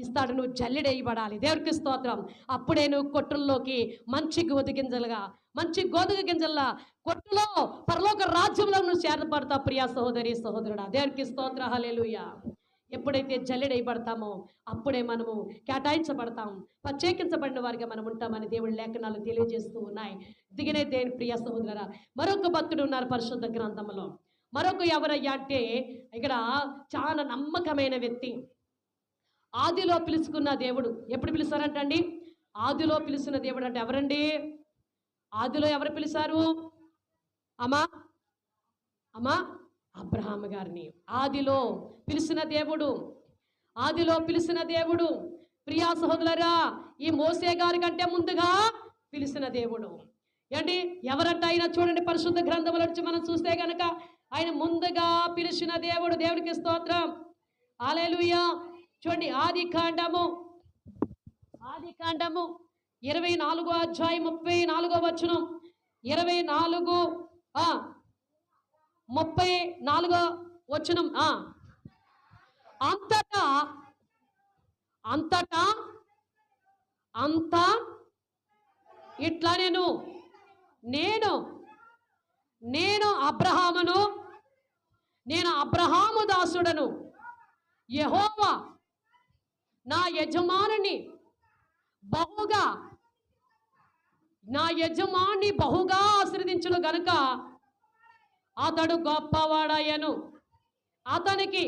A: ఇస్తాడు. నువ్వు జల్లెడేయబడాలి. దేవుడికి స్తోత్రం. అప్పుడే నువ్వు కొట్టుల్లోకి మంచి మంచి గోధుమ గింజల్లా కొట్టులో పరలోక రాజ్యంలో నువ్వు చేరపడతావు. ప్రియా సహోదరి సహోదరుడా, దేవుడికి స్తోత్ర. హల్లెలూయా. ఎప్పుడైతే జల్లెడేయబడతామో అప్పుడే మనము కేటాయించబడతాం, ప్రత్యేకించబడిన వారిగా మనం ఉంటామని దేవుడి లేఖనాలు తెలియజేస్తూ ఉన్నాయి. దిగినే దేవుని ప్రియ సహోదరులారా, మరొక భక్తుడు ఉన్నారు పరిశుద్ధ గ్రంథంలో. మరొక ఎవరయ్యా అంటే ఇక్కడ చాలా నమ్మకమైన వ్యక్తి. ఆదిలో పిలుచుకున్న దేవుడు. ఎప్పుడు పిలుస్తారంటండి? ఆదిలో పిలుస్తున్న దేవుడు అంటే ఎవరండి? ఆదిలో ఎవరు పిలిచారు? అమ్మా అబ్రహాము గారిని ఆదిలో పిలిచిన దేవుడు. ఆదిలో పిలిచిన దేవుడు. ప్రియా సహోదరులారా, ఈ మోసే గారి కంటే ముందుగా పిలిచిన దేవుడు. ఎవరంటే ఆయన చూడండి, పరిశుద్ధ గ్రంథంలో నుంచి మనం చూస్తే గనక ఆయన ముందుగా పిలిచిన దేవుడు. దేవుడికి స్తోత్రం. హల్లెలూయా. చూడండి, ఆది కాండము 24వ అధ్యాయం 34వ వచనం. 34వ వచనం. అంతా ఇట్లా నేను అబ్రహాము దాసుడను, యెహోవా నా యజమాని బహుగా ఆశీర్వదించును గనుక అతడు గొప్పవాడయ్యను. అతనికి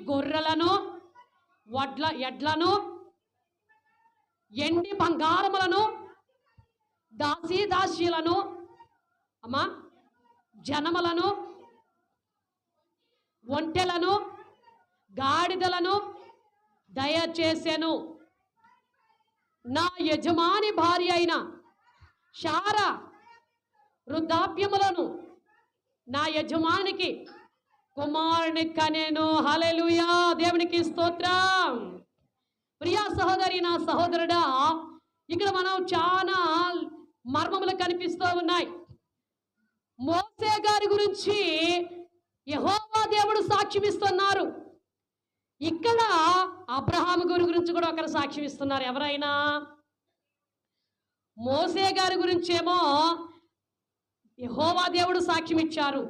A: గొర్రెలను, ఎడ్లను, ఎండి బంగారములను, దాసీదాసీలను, జనములను, ఒంటెలను, గాడిదలను దయచేసెను. నా యజమాని భార్య అయిన శారా వృద్ధాప్యములను నా యజమానికి కుమారుని కనెను. హల్లెలూయా. దేవునికి స్తోత్రం. ప్రియా సహోదరి, నా సహోదరుడా, ఇక్కడ మనం చాలా మర్మములు కనిపిస్తూ ఉన్నాయి. మోసే గారి గురించి యెహోవా దేవుడు సాక్ష్యం ఇస్తున్నారు. ఇక్కడ అబ్రహాము గారి గురించి కూడా ఒకరు సాక్ష్యం ఇస్తున్నారు. ఎవరైనా మోసే గారి గురించి ఏమో యెహోవా దేవుడు సాక్ష్యం ఇచ్చారు.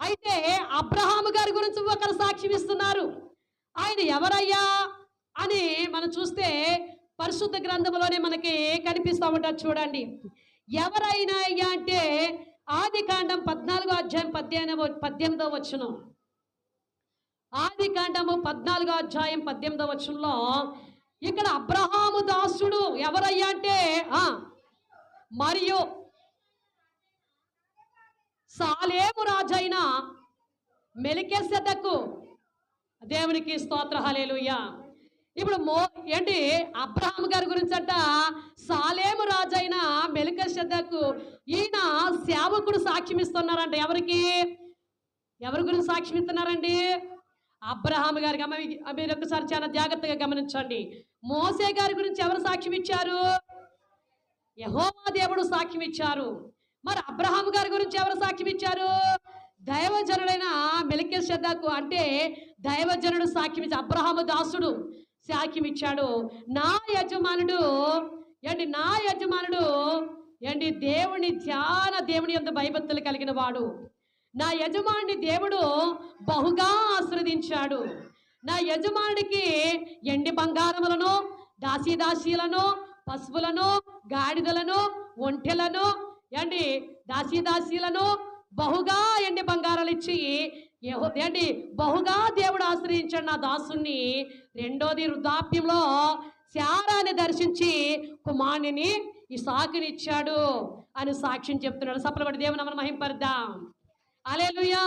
A: అయితే అబ్రహాము గారి గురించి ఒకరు సాక్ష్యం ఇస్తున్నారు. ఆయన ఎవరయ్యా అని మనం చూస్తే పరిశుద్ధ గ్రంథంలోనే మనకి కనిపిస్తూ ఉంటారు. చూడండి, ఎవరైనా అయ్యా అంటే ఆది కాండం 14వ అధ్యాయం 18వ వచనం. ఆది కాండము 14వ అధ్యాయం 18వ వచనంలో ఇక్కడ అబ్రహాము దాసుడు ఎవరయ్యా అంటే మరియు సాలేము రాజైన మెలికెసెదకు. దేవునికి స్తోత్ర. హల్లెలూయా. ఇప్పుడు అబ్రహాము గారి గురించి అంట సాలేము రాజైన మెలికెసెదకు ఈయన సేవకుడు సాక్ష్యం ఇస్తున్నారంట. ఎవరి గురించి సాక్ష్యం ఇస్తున్నారండి? అబ్రహాము గారికి. మీరు ఒకసారి చాలా జాగ్రత్తగా గమనించండి. మోసే గారి గురించి ఎవరు సాక్ష్యం ఇచ్చారు? యెహోవా దేవుడు సాక్ష్యం ఇచ్చారు. మరి అబ్రహాము గారి గురించి ఎవరు సాక్ష్యం ఇచ్చారు? దైవజనుడైన మెలికెసెదకు అంటే దైవజనుడు సాక్ష్యం ఇచ్చాడు. అబ్రహాము దాసుడు సాక్ష్యం ఇచ్చాడు. నా యజమానుడు దేవుని యందు భయభక్తులు కలిగిన వాడు. నా యజమాని దేవుడు బహుగా ఆశీర్వదించాడు. నా యజమానుడికి ఎండి బంగారములను, దాసీదాసీలను, పశువులను, గాడిదలను, ఒంటెలను, ఏంటి దాసీదాసీలను బహుగా ఎండి బంగారాలు ఇచ్చి ఏంటి బహుగా దేవుడు ఆశ్రయించాడు నా దాసుని. రెండోది వృద్ధాప్యంలో శారాన్ని దర్శించి కుమారుని ఇస్సాకునిచ్చాడు అని సాక్ష్యం చెప్తున్నాడు. సపలబడి దేవుని మనం మహింపరుద్దాం. హల్లెలూయా.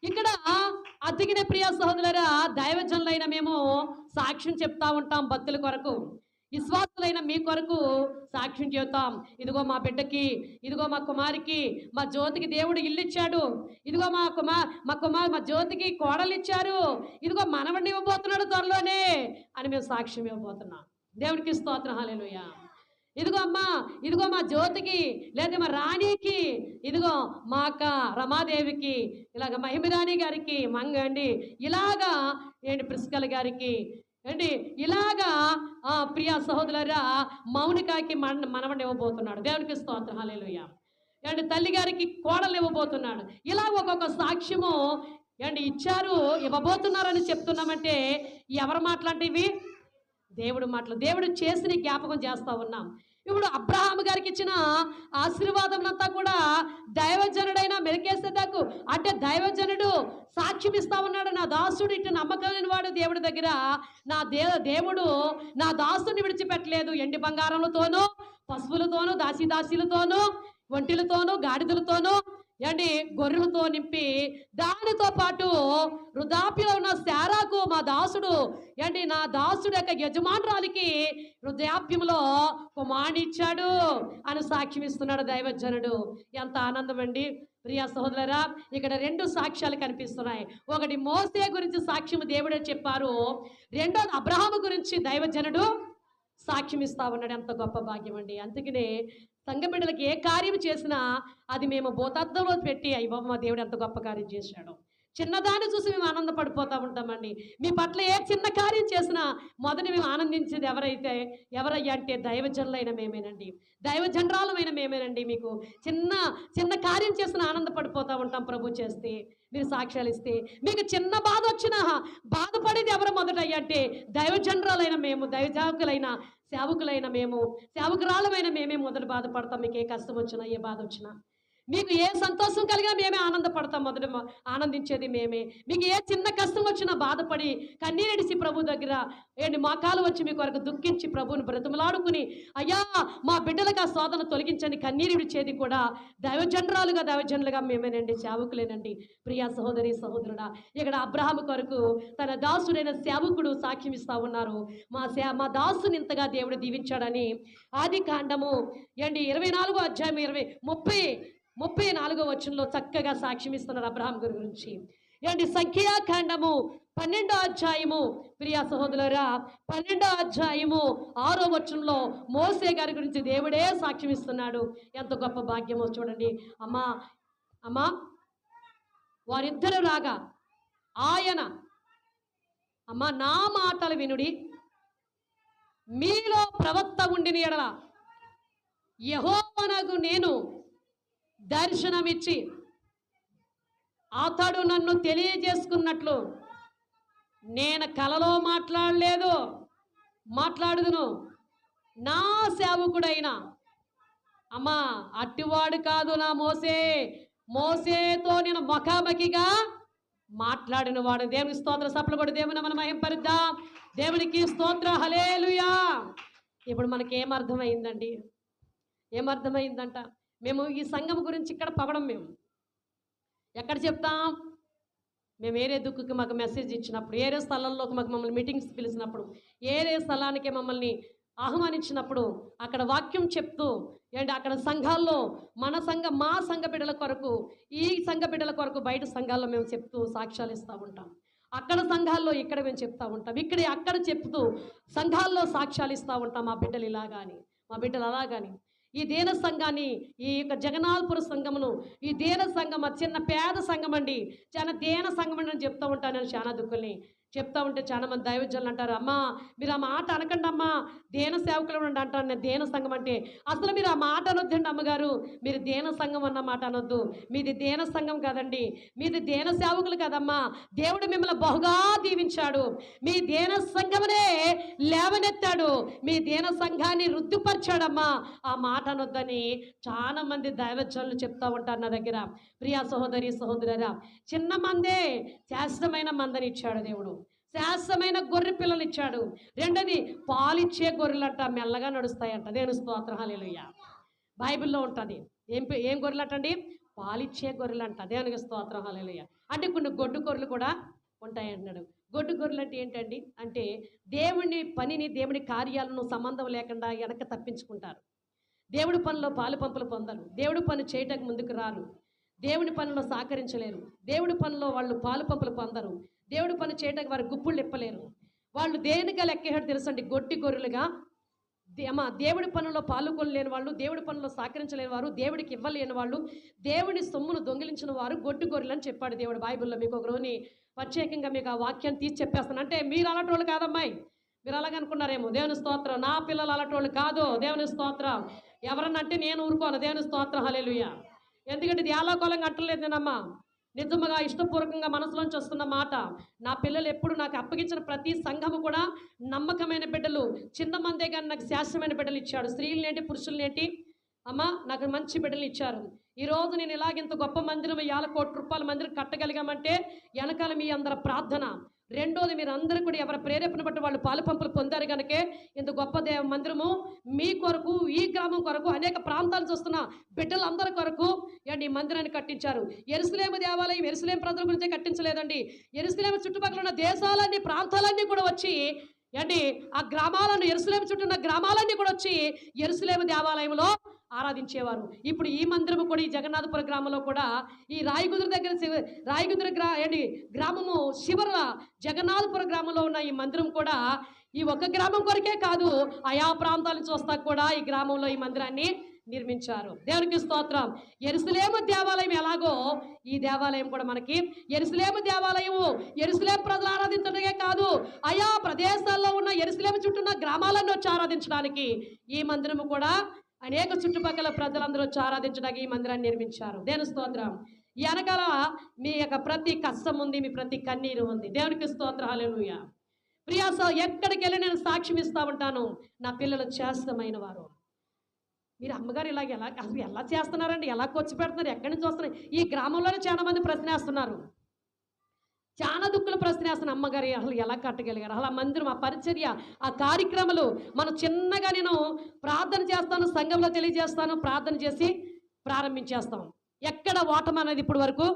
A: ఇక్కడ అతికిన ప్రియ సహోదరులారా, దైవజనులైన మేము సాక్ష్యం చెప్తా ఉంటాం. భక్తుల కొరకు, విశ్వాసులైన మీ కొరకు సాక్ష్యం చెబుతాం. ఇదిగో మా బిడ్డకి, ఇదిగో మా కుమారికి, మా జ్యోతికి దేవుడు ఇల్లు ఇచ్చాడు, ఇదిగో మా జ్యోతికి కోడలు ఇచ్చారు, ఇదిగో మనవడిని ఇవ్వబోతున్నాడు త్వరలోనే అని మేము సాక్ష్యం ఇవ్వబోతున్నాం. దేవుడికి స్తోత్రం. హల్లెలూయా. ఇదిగో అమ్మా, ఇదిగో మా జ్యోతికి, లేదా మా రాణికి, ఇదిగో మా అక్క రమాదేవికి, ఇలాగ మహిమరాణి గారికి, మంగండి, ఇలాగా ఏంటి ప్రిస్కల్ గారికి, ఏంటి ఇలాగా ప్రియా సహోదరులారా మౌనికాకి మనవడిని ఇవ్వబోతున్నాడు. దేవునికి స్తోత్రం. హల్లెలూయా. ఏంటి తల్లి గారికి కోడలు ఇవ్వబోతున్నాడు. ఇలా ఒక్కొక్క సాక్ష్యము ఏంటి ఇచ్చారు, ఇవ్వబోతున్నారని చెప్తున్నామంటే ఎవరు మాట్లాంటివి? దేవుడు మాటలు. దేవుడు చేసిన జ్ఞాపకం చేస్తూ ఉన్నాం. ఇప్పుడు అబ్రహాము గారికి ఇచ్చిన ఆశీర్వాదములంతా కూడా దైవజనుడైన మెల్కీసెదెకు అంటే దైవజనుడు సాక్ష్యం ఇస్తా ఉన్నాడు. నా దాసుడు ఇటు నమ్మకమైన వాడు దేవుడి దగ్గర, నా దేవుడు నా దాసుని విడిచిపెట్టలేదు. ఎండి బంగారములతోనూ, పశువులతోనూ, దాసీదాసీలతోనూ, ఒంటిలతోనూ, గాడిదలతోనూ, ఏంటి గొర్రెలతో నింపి, దానితో పాటు వృద్ధాప్యంలో ఉన్న శారాకు మా దాసుడు ఏంటి నా దాసుడు యొక్క యజమానురాలికి వృద్ధాప్యంలో కుమారుని ఇచ్చాడు అని సాక్ష్యం ఇస్తున్నాడు దైవజనుడు. ఎంత ఆనందం అండి ప్రియా సహోదరులారా. ఇక్కడ రెండు సాక్ష్యాలు కనిపిస్తున్నాయి. ఒకటి మోసే గురించి సాక్ష్యం దేవుడే చెప్పారు, రెండోది అబ్రహాము గురించి దైవజనుడు సాక్ష్యం ఇస్తా ఉన్నాడు. ఎంత గొప్ప భాగ్యం అండి. అందుకనే సంఘ బిడ్డలకి ఏ కార్యం చేసినా అది మేము భూతార్థంలో పెట్టి, అయ్యో మా దేవుడు ఎంత గొప్ప కార్యం చేశాడు, చిన్నదాన్ని చూసి మేము ఆనందపడిపోతూ ఉంటామండి. మీ పట్ల ఏ చిన్న కార్యం చేసినా మొదటి మేము ఆనందించేది ఎవరయ్యా అంటే దైవజనులైన మేమేనండి, దైవజనరాలమైన మేమేనండి. మీకు చిన్న చిన్న కార్యం చేసిన ఆనందపడిపోతూ ఉంటాం ప్రభు చేస్తే, మీరు సాక్ష్యాలు ఇస్తే. మీకు చిన్న బాధ వచ్చినా బాధపడేది ఎవరు మొదటయ్యా అంటే దైవజనరాలైన మేము, సేవకులైన మేము, సేవకురాలమైన మేమే మొదట బాధపడతాం. మీకు ఏ కష్టం వచ్చినా, ఏ బాధ వచ్చినా, మీకు ఏ సంతోషం కలిగినా మేమే ఆనందపడతాం. మొదట ఆనందించేది మేమే. మీకు ఏ చిన్న కష్టం వచ్చినా బాధపడి కన్నీరెడిసి ప్రభు దగ్గర ఏంటి మోకాలు వచ్చి మీ కొరకు దుఃఖించి ప్రభువుని బ్రతిమలాడుకుని, అయ్యా మా బిడ్డలకు ఆ శోధన తొలగించండి కన్నీరు విడిచేది కూడా దైవజనులుగా మేమేనండి, సేవకులేనండి. ప్రియా సహోదరి సహోదరుడా, ఇక్కడ అబ్రహాము కొరకు తన దాసుడైన సేవకుడు సాక్ష్యం ఇస్తా ఉన్నారు. మా దాసుని ఇంతగా దేవుడు దీవించాడని ఆది కాండము 24వ అధ్యాయం 34వ వచనంలో చక్కగా సాక్ష్యం ఇస్తున్నారు అబ్రహాం గారి గురించి. సంఖ్యాకాండము 12వ అధ్యాయము ప్రియా సహోదరులారా 12వ అధ్యాయము 6వ వచనంలో మోసే గారి గురించి దేవుడే సాక్ష్యం ఇస్తున్నాడు. ఎంత గొప్ప భాగ్యమో చూడండి. అమ్మా వారిద్దరు రాగా ఆయన నా మాటలు వినుడి, మీలో ప్రవక్త ఉండిన ఎడల యెహోవానగు నేను దర్శనమిచ్చి అతడు నన్ను తెలియజేసుకున్నట్లు నేను కలలో మాట్లాడుదును. నా సేవకుడైన అట్టివాడు కాదు నా మోసేతో నేను ముఖాముఖిగా మాట్లాడిన వాడు. దేవుని స్తోత్ర సప్పలు కూడా దేవుని మనం మహింపరుద్దాం. దేవునికి స్తోత్ర. హల్లెలూయా. ఇప్పుడు మనకి ఏమర్థమైందండి? ఏమర్థమైందంట? మేము ఈ సంఘం గురించి ఇక్కడ పవడం మేము ఎక్కడ చెప్తాం? మేము ఏరే దుక్కుకి మాకు మెసేజ్ ఇచ్చినప్పుడు, ఏరే స్థలంలోకి మమ్మల్ని మీటింగ్స్ పిలిచినప్పుడు, ఏరే స్థలానికి మమ్మల్ని ఆహ్వానించినప్పుడు అక్కడ వాక్యం చెప్తూ అక్కడ సంఘాల్లో మా సంఘ బిడ్డల కొరకు, ఈ సంఘ బిడ్డల కొరకు బయట సంఘాల్లో మేము చెప్తూ సాక్ష్యాలు ఇస్తూ ఉంటాం. అక్కడ సంఘాల్లో ఇక్కడ మేము చెప్తూ ఉంటాం. అక్కడ చెప్తూ సంఘాల్లో సాక్ష్యాలు ఇస్తూ ఉంటాం. మా బిడ్డలు ఇలాగాని, మా బిడ్డలు అలాగాని. ఈ దేన సంఘాన్ని, ఈ యొక్క జగన్నాథపుర సంఘమును, ఈ దేన సంఘం చిన్న పేద సంఘం అండి, చాలా దేన సంఘం అని చెప్తూ ఉంటాను. నేను చాలా దుఃఖుల్ని చెప్తా ఉంటే చాలా మంది దైవజనులు అంటారు, అమ్మా మీరు ఆ మాట అనకండి అమ్మా, దేన సేవకులు ఉండండి అంటాను నేను. దేన సంఘం అంటే అసలు మీరు ఆ మాట అనొద్దండి అమ్మగారు, మీరు దేన సంఘం అన్న మాట అనొద్దు. మీది దేన సంఘం కదండి, మీది దేన సేవకులు కదమ్మా. దేవుడు మిమ్మల్ని బహుగా దీవించాడు, మీ దేన సంఘమునే లేవనెత్తాడు, మీ దేన సంఘాన్ని వృద్ధిపరిచాడమ్మా, ఆ మాట అనొద్దని చాలా మంది దైవజనులు చెప్తా ఉంటారు నా దగ్గర. ప్రియా సహోదరి సహోదరులారా, చిన్న మందే శాశ్వతమైన మందని ఇచ్చాడు దేవుడు, శాశ్వతమైన గొర్రె పిల్లలు ఇచ్చాడు. రెండోది పాలిచ్చే గొర్రెలంట, మెల్లగా నడుస్తాయంట. దేవుని స్తోత్రం, హల్లెలూయా. బైబిల్లో ఉంటుంది. ఏం గొర్రెలంటండి? పాలిచ్చే గొర్రెలంట. దేవునికి స్తోత్రం, హల్లెలూయా. అంటే కొన్ని గొడ్డు గొర్రెలు కూడా ఉంటాయి అంటున్నాడు. గొడ్డు గొర్రెలు అంటే ఏంటండి? అంటే దేవుని పనిని, దేవుని కార్యాలను సంబంధం లేకుండా వెనక తప్పించుకుంటారు. దేవుడి పనిలో పాలు పంపులు పొందరు, దేవుడి పని చేయటకు ముందుకు రారు, దేవుడి పనిలో సహకరించలేరు, దేవుడి పనిలో వాళ్ళు పాలు పంపులు పొందరు, దేవుడి పని చేయడానికి వారు గుప్పుళ్ళు ఇప్పలేరు. వాళ్ళు దేనిగా లెక్కేహాడు తెలుసండి? గొడ్డి గొర్రెలుగా. దేవుడి పనుల్లో పాల్గొనలేని వాళ్ళు, దేవుడి పనుల్లో సహకరించలేని వారు, దేవుడికి ఇవ్వలేని వాళ్ళు, దేవుడి సొమ్మును దొంగిలించిన వారు గొడ్డి గొర్రెలు అని చెప్పాడు దేవుడు బైబిల్లో. మీకు ఒక రోజుని ప్రత్యేకంగా మీకు ఆ వాక్యాన్ని తీసి చెప్పేస్తాను. అంటే మీరు అలాంటి వాళ్ళు కాదమ్మాయి, మీరు అలాగనుకున్నారేమో. దేవుని స్తోత్రం. నా పిల్లలు అలాంటి వాళ్ళు కాదు. దేవుని స్తోత్రం. ఎవరన్నా అంటే నేను ఊరుకోను. దేవుని స్తోత్రం, హల్లెలూయా. ఎందుకంటే ఇది ఏలాకోలంగా అంటలేదు నేనమ్మా, నిజముగా ఇష్టపూర్వకంగా మనసులోంచి వస్తున్న మాట. నా పిల్లలు ఎప్పుడు నాకు అప్పగించిన ప్రతి సంఘము కూడా నమ్మకమైన బిడ్డలు, చిన్న మందే కానీ నాకు శాశ్వతమైన బిడ్డలు ఇచ్చాడు. స్త్రీలనేంటి పురుషులనేంటి అమ్మ, నాకు మంచి బిడ్డలు ఇచ్చారు. ఈరోజు నేను ఇలాగింత గొప్ప మందిరం, 50 కోట్ల రూపాయల మందిరం కట్టగలిగామంటే వెనకాల మీ అందరి ప్రార్థన. రెండోది, మీరు అందరూ కూడా ఎవరి ప్రేరేపణ బట్టి వాళ్ళు పాలు పంపులు పొందారు కనుకే ఇంత గొప్ప మందిరము మీ కొరకు, ఈ గ్రామం కొరకు, అనేక ప్రాంతాలు చూస్తున్న బిడ్డలందరి కొరకు ఈ మందిరాన్ని కట్టించారు. యెరూషలేము దేవాలయం యెరూషలేము ప్రజల గురించే కట్టించలేదండి. యెరూషలేము చుట్టుపక్కల ఉన్న దేశాలన్నీ, ప్రాంతాలన్నీ కూడా వచ్చి ఆ గ్రామాలను, యెరూషలేము చుట్టూ ఉన్న గ్రామాలన్నీ కూడా వచ్చి యెరూషలేము దేవాలయంలో ఆరాధించేవారు. ఇప్పుడు ఈ మందిరము కూడా, ఈ జగన్నాథపురం గ్రామంలో కూడా, ఈ రాయగుదురు దగ్గర రాయగుదురు గ్రామము శివర జగన్నాథపురం గ్రామంలో ఉన్న ఈ మందిరం కూడా ఈ ఒక్క గ్రామం కొరకే కాదు, ఆయా ప్రాంతాల నుంచి వస్తా కూడా ఈ గ్రామంలో ఈ మందిరాన్ని నిర్మించారు. దేవునికి స్తోత్రం. యెరూషలేము దేవాలయం ఎలాగో ఈ దేవాలయం కూడా మనకి, యెరూషలేము దేవాలయము యెరూషలేము ప్రజలు ఆరాధించడమే కాదు, ఆయా ప్రదేశాల్లో ఉన్న యెరూషలేము చుట్టూ ఉన్న గ్రామాలను వచ్చి ఆరాధించడానికి ఈ మందిరము కూడా అనేక చుట్టుపక్కల ప్రజలందరూ వచ్చి ఆరాధించడానికి ఈ మందిరాన్ని నిర్మించారు. దేవుని స్తోత్రం. ఈ వెనకాల మీ యొక్క ప్రతి కష్టం ఉంది, మీ ప్రతి కన్నీరు ఉంది. దేవునికి స్తోత్రం, హల్లెలూయా. ప్రియాస, ఎక్కడికి వెళ్ళి నేను సాక్ష్యం ఇస్తా ఉంటాను, నా పిల్లలు శాశ్వతమైన వారు. మీరు అమ్మగారు ఇలాగ అసలు ఎలా చేస్తున్నారండి, ఎలా ఖర్చు పెడుతున్నారు, ఎక్కడి నుంచి వస్తున్నారు? ఈ గ్రామంలోనే చాలా మంది ప్రశ్నేస్తున్నారు, చాలా దుఃఖులు ప్రశ్నేస్తున్నారు. అమ్మగారు అసలు ఎలా కట్టగలిగారు, అసలు ఆ మందిరం, ఆ పరిచర్య, ఆ కార్యక్రమాలు. మనం చిన్నగా నేను ప్రార్థన చేస్తాను, సంఘంలో తెలియజేస్తాను, ప్రార్థన చేసి ప్రారంభించేస్తాం. ఎక్కడ ఓటం అనేది ఇప్పటి వరకు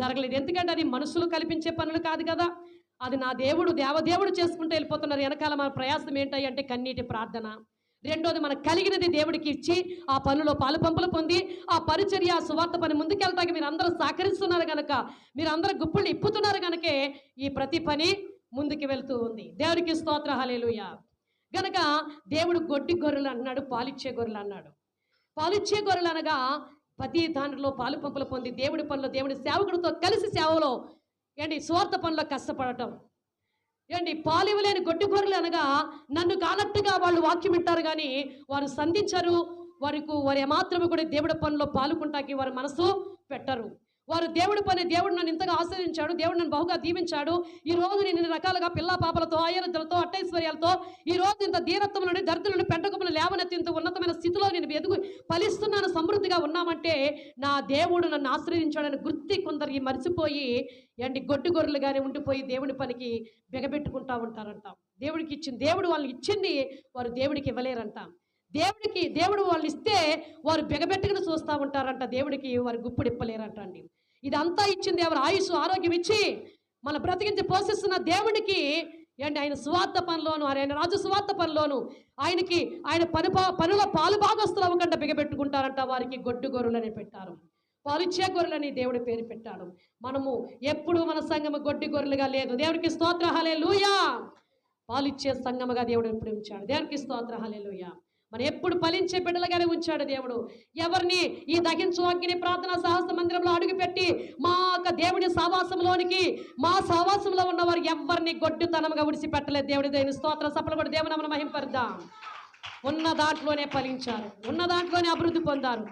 A: జరగలేదు. ఎందుకంటే అది మనుషులు కల్పించే పనులు కాదు కదా, అది నా దేవుడు, దేవదేవుడు చేసుకుంటూ వెళ్ళిపోతున్నారు. వెనకాల మన ప్రయాసం ఏంటి అంటే కన్నీటి ప్రార్థన. రెండోది, మనకు కలిగినది దేవుడికి ఇచ్చి ఆ పనులో పాలు పంపులు పొంది ఆ పరిచర్య, సువార్త పని ముందుకెళ్తాక మీరు అందరూ సహకరిస్తున్నారు కనుక, మీరు అందరూ గుప్పుళ్ళు ఇప్పుతున్నారు కనుకే ఈ ప్రతి పని ముందుకు వెళ్తూ ఉంది. దేవుడికి స్తోత్ర, హల్లెలూయా. గనక దేవుడు గొడ్డి గొర్రెలు అన్నాడు, పాలిచ్చే గొర్రెలు అన్నాడు. పాలిచ్చే గొర్రెలు అనగా ప్రతి దాంట్లో పాలు పంపులు పొంది దేవుడి పనిలో, దేవుడి సేవకుడితో కలిసి సేవలో సువార్త పనిలో కష్టపడటం. పాలు ఇవ్వలేని గొడ్డి గొర్రెలు అనగా నన్ను కానట్టుగా వాళ్ళు వాక్యం వింటారు కానీ వారు సంధించరు, వారు ఏమాత్రము కూడా దేవుడి పనిలో పాల్గొంటాకి వారి మనసు పెట్టరు. వారు దేవుడి పని, దేవుడు నన్ను ఇంతగా ఆశ్రయించాడు, దేవుడు నన్ను బహుగా దీవించాడు, ఈ రోజు నేను ఇన్ని రకాలుగా పిల్ల పాపలతో, ఆయుర్లతో, అట్టైశ్వర్యాలతో, ఈ రోజు ఇంత దీనత్వం నుండి, దరిద్రుల నుండి, పెంటకుప్పులు లేవనెత్తి ఇంత ఉన్నతమైన స్థితిలో నేను ఎదుగు ఫలిస్తున్నాను, సమృద్ధిగా ఉన్నామంటే నా దేవుడు నన్ను ఆశ్రయించాడని గుర్తి కొందరికి మర్చిపోయి గొడ్డు గొర్రెలుగానే ఉండిపోయి దేవుడి పనికి బిగబెట్టుకుంటా ఉంటారంట. దేవుడు వాళ్ళని ఇచ్చింది వారు దేవుడికి ఇవ్వలేరంట. దేవుడు వాళ్ళు ఇస్తే వారు బిగబెట్టుకుని చూస్తూ ఉంటారంట, దేవుడికి వారు గుప్పుడు ఇప్పలేరంట అండి. ఇదంతా ఇచ్చింది ఎవరు? ఆయుష్, ఆరోగ్యం ఇచ్చి మన బ్రతికించి పోషిస్తున్న దేవుడికి ఆయన సువార్త పనిలోను, ఆయన రాజు సువార్త పనిలోను ఆయన పనిలో పాలు భాగస్తులు అవ్వకుండా బిగబెట్టుకుంటారంట. వారికి గొడ్డు గొర్రెలని పెట్టారు, పాలిచ్చే గొర్రెలని దేవుడి పేరు పెట్టాడు. మనము ఎప్పుడు మన సంఘము గొడ్డి గొర్రెలుగా లేదు. దేవుడికి స్తోత్ర, హల్లెలూయా. పాలిచ్చే సంఘముగా దేవుడు ఎప్పుడు ఉంచాడు. దేవుడికి స్తోత్ర, హల్లెలూయా. మనం ఎప్పుడు ఫలించే బిడ్డలుగానే ఉంచాడు దేవుడు. ఎవరిని ఈ దహించు అగ్ని ప్రార్థన సహస్ర మందిరంలో అడుగుపెట్టి మా యొక్క దేవుని సావాసంలోనికి, మా సావాసంలో ఉన్నవారు ఎవరిని గొడ్డుతనంగా విడిచిపెట్టలేదు. దేవుడి దేవుని స్తోత్ర సఫలం కూడా దేవుని మనం మహింపరుద్దాం. ఉన్న దాంట్లోనే ఫలించారు, ఉన్న దాంట్లోనే అభివృద్ధి పొందారు.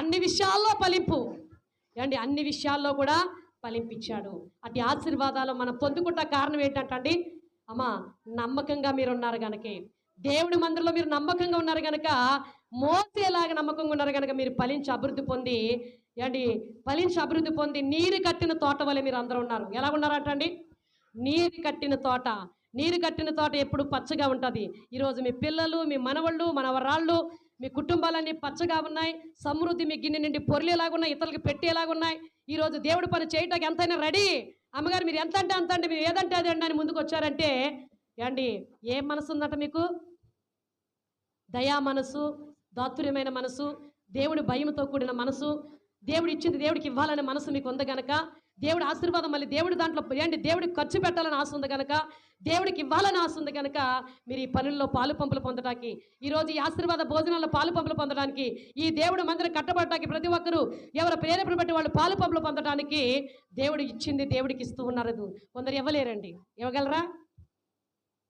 A: అన్ని విషయాల్లో ఫలింపు అండి, అన్ని విషయాల్లో కూడా ఫలింపించాడు. అటు ఆశీర్వాదాలు మనం పొందుకుంటా కారణం ఏంటంటే అమ్మా, నమ్మకంగా మీరు ఉన్నారు కనుకే, దేవుడి మందిరంలో మీరు నమ్మకంగా ఉన్నారు కనుక, మోసేలాగా నమ్మకంగా ఉన్నారు కనుక మీరు ఫలించి అభివృద్ధి పొంది అభివృద్ధి పొంది నీరు కట్టిన తోట వల్ల మీరు అందరూ ఉన్నారు. ఎలా ఉన్నారంటండి? నీరు కట్టిన తోట ఎప్పుడు పచ్చగా ఉంటుంది. ఈరోజు మీ పిల్లలు, మీ మనవళ్ళు, మనవరాళ్ళు, మీ కుటుంబాలన్నీ పచ్చగా ఉన్నాయి. సమృద్ధి మీ గిన్నె నుండి పొరిలేలాగున్నాయి, ఇతరులకు పెట్టేలాగున్నాయి. ఈరోజు దేవుడి పని చేయటానికి ఎంతైనా రెడీ. అమ్మగారు మీరు ఎంత అంటే అంత అండి, మీరు ఏదంటే అదండి అని ముందుకు వచ్చారంటే ఏమండి, ఏం మనసు ఉందట మీకు? దయా మనసు, దాతుర్యమైన మనసు, దేవుడి భయంతో కూడిన మనసు, దేవుడు ఇచ్చింది దేవుడికి ఇవ్వాలనే మనసు మీకు ఉంది కనుక, దేవుడి ఆశీర్వాదం మళ్ళీ దేవుడి దాంట్లో ఏంటి దేవుడికి ఖర్చు పెట్టాలని ఆశ ఉంది కనుక, దేవుడికి ఇవ్వాలని ఆశ ఉంది కనుక మీరు ఈ పనుల్లో పాలు పంపులు పొందడానికి, ఈరోజు ఈ ఆశీర్వాద భోజనాల్లో పాలు పంపులు పొందడానికి, ఈ దేవుడి మందిరం కట్టబడటానికి ప్రతి ఒక్కరూ ఎవరి ప్రేరేపణ బట్టి వాళ్ళు పాలు పంపులు పొందడానికి దేవుడు ఇచ్చింది దేవుడికి ఇస్తూ ఉన్నారు. కొందరు ఇవ్వలేరండి. ఇవ్వగలరా?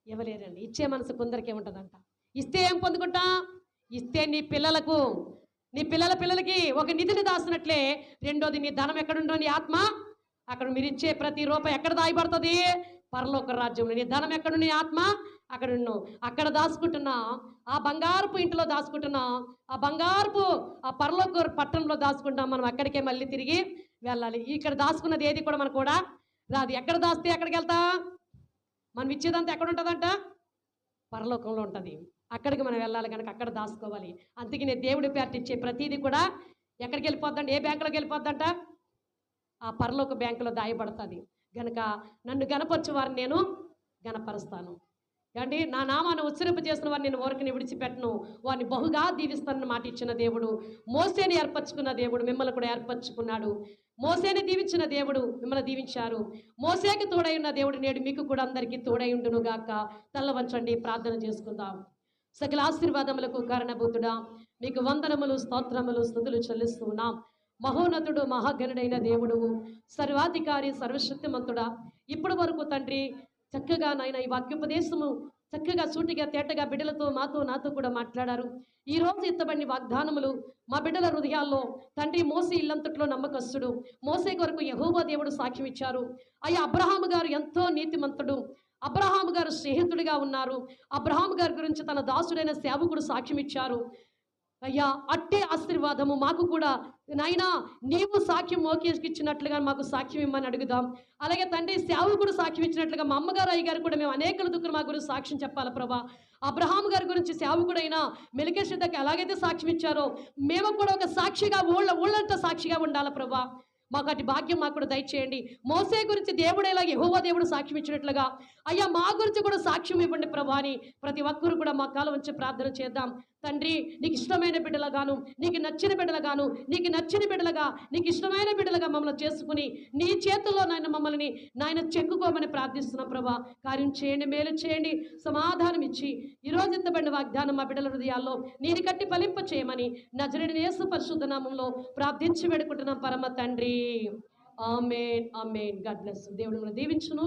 A: ఇవ్వలేరండి. ఇచ్చే మనసు కొందరికి ఏముంటుందంట. ఇస్తే ఏం పొందుకుంటా? ఇస్తే నీ పిల్లలకు, నీ పిల్లలకి ఒక నిధిని దాస్తున్నట్లే. రెండోది, నీ ధనం ఎక్కడుండో నీ ఆత్మ అక్కడ. మీరు ఇచ్చే ప్రతి రూపాయి ఎక్కడ దాయబడుతుంది? పరలోక రాజ్యంలో. నీ ధనం ఎక్కడ, నీ ఆత్మ అక్కడ ఉన్ను. అక్కడ దాచుకుంటున్నా, ఆ బంగారపు ఇంట్లో దాచుకుంటున్నా, ఆ బంగారపు ఆ పరలోక పట్టణంలో దాచుకుంటాం. మనం అక్కడికే మళ్ళీ తిరిగి వెళ్ళాలి. ఇక్కడ దాచుకున్నది ఏది కూడా మనకు కూడా రాదు. ఎక్కడ దాస్తే ఎక్కడికి వెళ్తా? మనం ఇచ్చేదంతా ఎక్కడ ఉంటుందంట? పరలోకంలో ఉంటుంది. అక్కడికి మనం వెళ్ళాలి కనుక అక్కడ దాచుకోవాలి. అందుకే నేను దేవుడి పేరు ఇచ్చే ప్రతిదీ కూడా ఎక్కడికి వెళ్ళిపోద్దండి? ఏ బ్యాంకులోకి వెళ్ళిపోద్దంట? ఆ పరలోక బ్యాంకులో దాయబడుతుంది. గనుక నన్ను గణపరచు వారిని నేను గణపరుస్తాను. ఏమండి, నా నామాన్ని ఉచ్చరింప చేసిన వారిని నేను ఊరికని విడిచిపెట్టను, వారిని బహుగా దీవిస్తానని మాట ఇచ్చిన దేవుడు, మోసేని ఏర్పరచుకున్న దేవుడు మిమ్మల్ని కూడా ఏర్పరచుకున్నాడు. మోసేని దీవించిన దేవుడు మిమ్మల్ని దీవించారు. మోసేకి తోడై ఉన్న దేవుడు నేడు మీకు కూడా అందరికీ తోడై ఉండును గాక. తల్ల వంచండి, ప్రార్థన చేసుకుందాం. సకల ఆశీర్వాదములకు కారణభూతుడా మీకు వందనములు, స్తోత్రములు, స్తుతులు చెల్లిస్తున్నాం. మహోన్నతుడు, మహాగణుడైన దేవుడు, సర్వాధికారి, సర్వశక్తిమంతుడా, ఇప్పటి వరకు తండ్రి చక్కగా నాయన ఈ వాక్యోపదేశము చక్కగా సూటిగా తేటగా బిడ్డలతో మాతో నాతో కూడా మాట్లాడారు. ఈ రోజు ఎత్తబడిన వాగ్దానములు మా బిడ్డల హృదయాల్లో తండ్రి, మోసే ఇల్లంతట్లో నమ్మకస్తుడు, మోసే కొరకు యెహోవా దేవుడు సాక్ష్యం ఇచ్చారు. అయ్యా, అబ్రహాము గారు ఎంతో నీతిమంతుడు, అబ్రహాము గారు స్నేహితుడిగా ఉన్నారు. అబ్రహాము గారి గురించి తన దాసుడైన సేవకుడు సాక్ష్యం ఇచ్చారు. అయ్యా, అట్టే ఆశీర్వాదము మాకు కూడా నాయనా, నీవు సాక్ష్యం మోకేష్కి ఇచ్చినట్లుగా మాకు సాక్ష్యం ఇమ్మని అడుగుదాం. అలాగే తండ్రి, సేవకుడు సాక్ష్యం ఇచ్చినట్లుగా మా అమ్మగారు, అయ్యగారు కూడా మేము అనేకల దుఃఖం మా గురించి సాక్ష్యం చెప్పాలి ప్రభా. అబ్రహాం గారి గురించి సేవకుడైన మెల్కీషెదెకు ఎలాగైతే సాక్ష్యం ఇచ్చారో మేము కూడా ఒక సాక్షిగా ఊళ్ళంతా సాక్షిగా ఉండాలి ప్రభా. మాకు అటు భాగ్యం మాకు కూడా దయచేయండి. మోసే గురించి దేవుడేలా యెహోవా దేవుడు సాక్ష్యం ఇచ్చినట్లుగా అయ్యా మా గురించి కూడా సాక్ష్యం ఇవ్వండి ప్రభా అని ప్రతి ఒక్కరు కూడా మా కాలం వచ్చి ప్రార్థన చేద్దాం. తండ్రి, నీకు ఇష్టమైన బిడ్డలుగాను, నీకు నచ్చిన బిడ్డలుగాను, నీకు నచ్చిన బిడ్డలుగా, నీకు ఇష్టమైన బిడ్డలుగా మమ్మల్ని చేసుకుని నీ చేతుల్లో నాయన మమ్మల్ని నాయన చెక్కుకోమని ప్రార్థిస్తున్నాం ప్రభా. కార్యం చేయండి, మేలు చేయండి, సమాధానం ఇచ్చి ఈరోజు ఎత్తబడిన వాగ్దానం మా బిడ్డల హృదయాల్లో నేను కట్టి ఫలింప చేయమని నజరేయుడైన యేసు పరిశుద్ధ నామములో ప్రార్థించి వేడుకుంటున్నాం పరమ తండ్రి. Amen, amen. God bless. దేవుడు మిమ్మల్ని దీవించును.